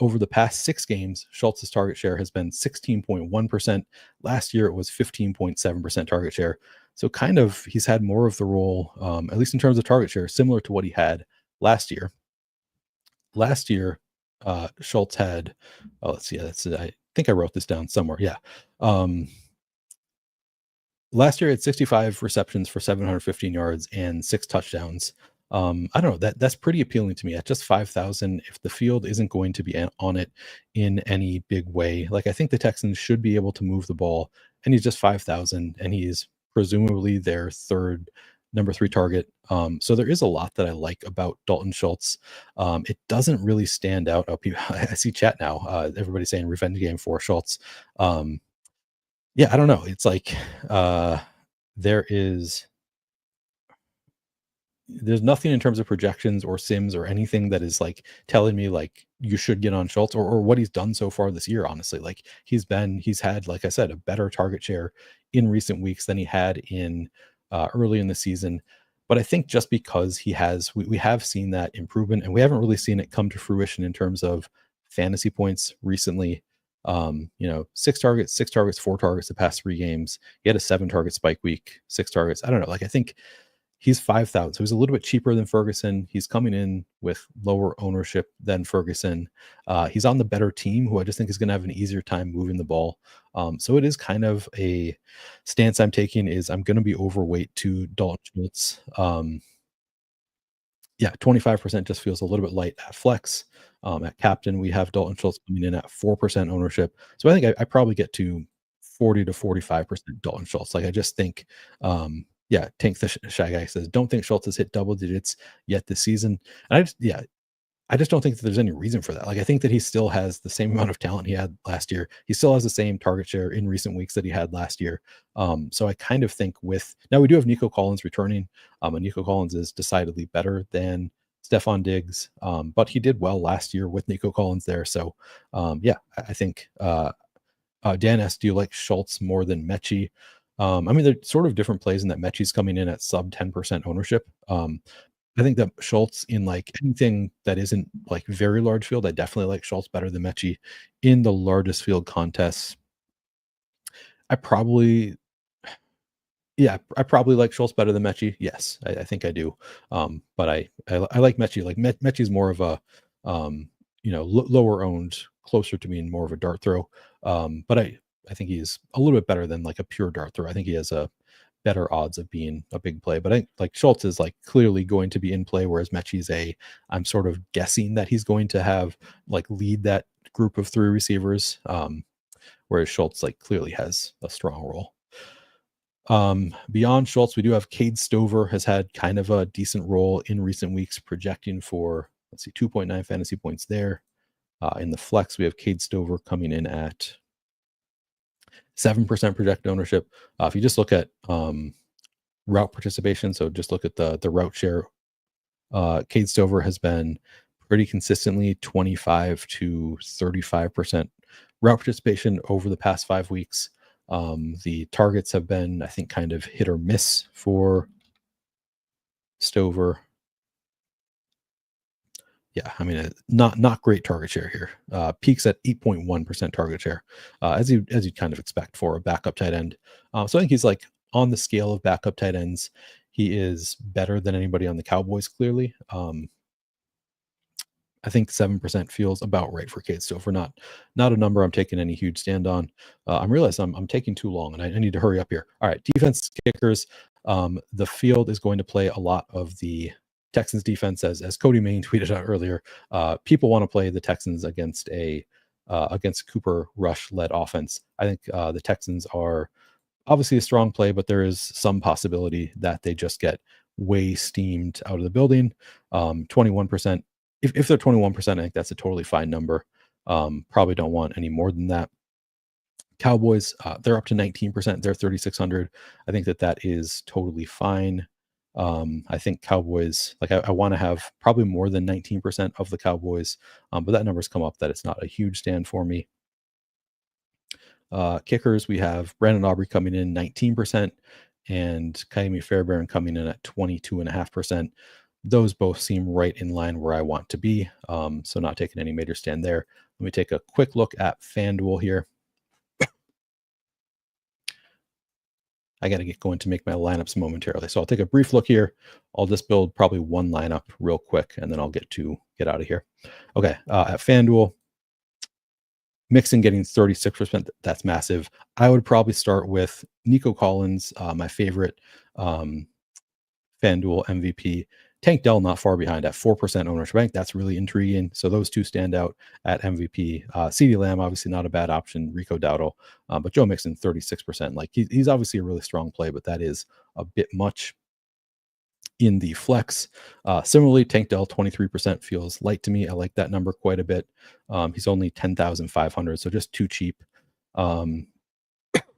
Over the past 6 games, Schultz's target share has been 16.1%. Last year, it was 15.7% target share. So kind of he's had more of the role, at least in terms of target share, similar to what he had last year. Last year, Schultz had, let's see, I think I wrote this down somewhere. Yeah. Last year, he had 65 receptions for 715 yards and 6 touchdowns. I don't know, that's pretty appealing to me at just 5,000. If the field isn't going to be on it in any big way, like, I think the Texans should be able to move the ball, and he's just 5,000, and he's presumably their number 3 target. So there is a lot that I like about Dalton Schultz. It doesn't really stand out. Oh, people, I see chat now. Everybody's saying revenge game for Schultz. Yeah, I don't know. It's like there's nothing in terms of projections or sims or anything that is like telling me like you should get on Schultz or what he's done so far this year. Honestly, like he's had, like I said, a better target share in recent weeks than he had in early in the season. But I think just because we have seen that improvement, and we haven't really seen it come to fruition in terms of fantasy points recently. 6 targets, 4 targets the past 3 games. He had a 7 target spike week, 6 targets. I don't know. Like, I think he's 5,000. So he's a little bit cheaper than Ferguson. He's coming in with lower ownership than Ferguson. He's on the better team, who I just think is going to have an easier time moving the ball. So it is kind of a stance I'm taking, is I'm going to be overweight to Dalton Schultz. 25% just feels a little bit light at flex. At captain, we have Dalton Schultz coming in at 4% ownership. So I think I probably get to 40 to 45% Dalton Schultz. Like, I just think, Tank the Shy Guy says, don't think Schultz has hit double digits yet this season. And I just don't think that there's any reason for that. Like, I think that he still has the same amount of talent he had last year. He still has the same target share in recent weeks that he had last year. So I kind of think now we do have Nico Collins returning, and Nico Collins is decidedly better than Stephon Diggs, but he did well last year with Nico Collins there. So I think Dan asked, do you like Schultz more than Mechie? I mean, they're sort of different plays in that Mechie's coming in at sub 10% ownership. I think that Schultz, in like anything that isn't like very large field, I definitely like Schultz better than Mechie. In the largest field contests, I probably like Schultz better than Mechie. Yes, I think I do. But I like Mechie. Like, Mechie's more of a lower owned, closer to being more of a dart throw. But I think he's a little bit better than like a pure dart throw. I think he has a better odds of being a big play. But I think like Schultz is like clearly going to be in play, whereas Mechie's I'm sort of guessing that he's going to have like lead that group of 3 receivers. Whereas Schultz like clearly has a strong role. Beyond Schultz, we do have Cade Stover has had kind of a decent role in recent weeks, projecting for, let's see, 2.9 fantasy points there. In the flex, we have Cade Stover coming in at 7% projected ownership. If you just look at route participation, so just look at the route share, Cade Stover has been pretty consistently 25 to 35% route participation over the past 5 weeks. The targets have been, I think, kind of hit or miss for Stover. Yeah, I mean, not great target share here. Peaks at 8.1% target share, as you kind of expect for a backup tight end. So I think he's like on the scale of backup tight ends. He is better than anybody on the Cowboys, clearly. I think 7% feels about right for Cade Stover. Not a number I'm taking any huge stand on. I'm realizing I'm taking too long, and I need to hurry up here. All right, defense kickers. The field is going to play a lot of the Texans defense, as Cody Main tweeted out earlier. People want to play the Texans against Cooper Rush led offense. I think the Texans are obviously a strong play, but there is some possibility that they just get way steamed out of the building. 21%. If they're 21%, I think that's a totally fine number. Probably don't want any more than that. Cowboys, they're up to 19%. They're 3,600. I think that is totally fine. I think Cowboys, like I want to have probably more than 19% of the Cowboys, but that number's come up that it's not a huge stand for me. Kickers, we have Brandon Aubrey coming in 19% and Kaimi Fairbairn coming in at 22.5%. Those both seem right in line where I want to be. So not taking any major stand there. Let me take a quick look at FanDuel here. I got to get going to make my lineups momentarily. So I'll take a brief look here. I'll just build probably one lineup real quick, and then I'll get out of here. Okay, at FanDuel, Mixon getting 36%. That's massive. I would probably start with Nico Collins, my favorite FanDuel MVP. Tank Dell not far behind at 4% ownership. I think that's really intriguing. So those two stand out at MVP. CeeDee Lamb, obviously not a bad option. Rico Dowdle, but Joe Mixon 36%. Like he's obviously a really strong play, but that is a bit much in the flex. Similarly, Tank Dell 23% feels light to me. I like that number quite a bit. He's only 10,500, so just too cheap. In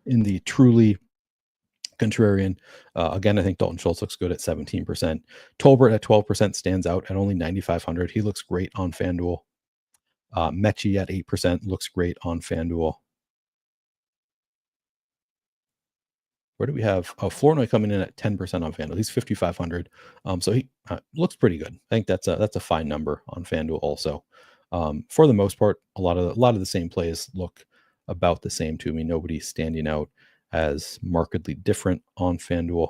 the truly contrarian, again, I think Dalton Schultz looks good at 17%. Tolbert at 12% stands out at only 9,500. He looks great on FanDuel. Mechie at 8% looks great on FanDuel. Where do we have Flournoy coming in at 10% on FanDuel? He's 5,500. So he looks pretty good. I think that's a fine number on FanDuel also. For the most part, a lot of the same plays look about the same to me. Nobody's standing out as markedly different on FanDuel.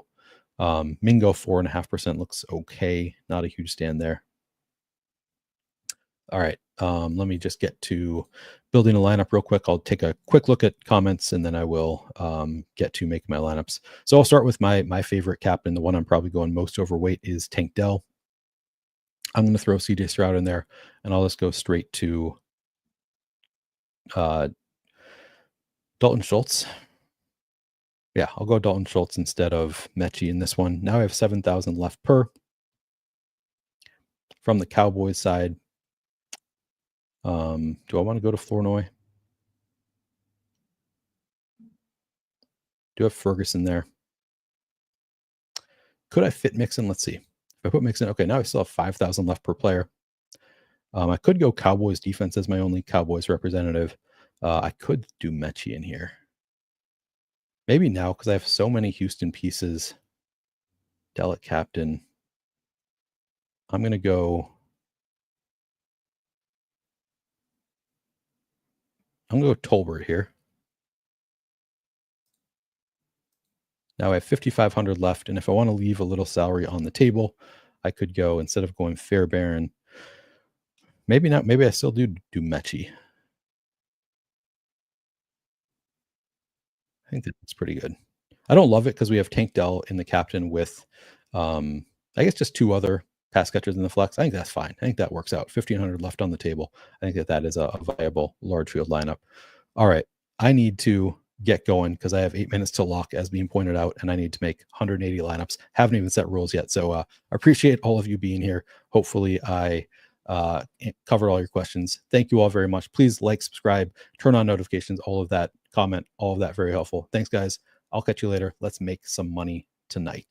Mingo 4.5% looks okay. Not a huge stand there. All right. Let me just get to building a lineup real quick. I'll take a quick look at comments and then I will get to make my lineups. So I'll start with my favorite captain. The one I'm probably going most overweight is Tank Dell. I'm going to throw CJ Stroud in there and I'll just go straight to Dalton Schultz. Yeah, I'll go Dalton Schultz instead of Mechie in this one. Now I have 7,000 left per. From the Cowboys side, do I want to go to Flournoy? Do I have Ferguson there? Could I fit Mixon? Let's see. If I put Mixon, okay, now I still have 5,000 left per player. I could go Cowboys defense as my only Cowboys representative. I could do Mechie in here. Maybe now, because I have so many Houston pieces. Dell at captain. I'm going to go Tolbert here. Now I have 5,500 left, and if I want to leave a little salary on the table, I could go, instead of going Fairbairn, maybe not. Maybe I still do Mechie. I think that's pretty good. I don't love it because we have Tank Dell in the captain with, I guess, just two other pass catchers in the flex. I think that's fine. I think that works out. 1,500 left on the table. I think that is a viable large field lineup. All right. I need to get going because I have 8 minutes to lock, as being pointed out, and I need to make 180 lineups. Haven't even set rules yet. So I appreciate all of you being here. Hopefully I covered all your questions. Thank you all very much. Please like, subscribe, turn on notifications, all of that, comment, all of that, very helpful. Thanks, guys. I'll catch you later. Let's make some money tonight.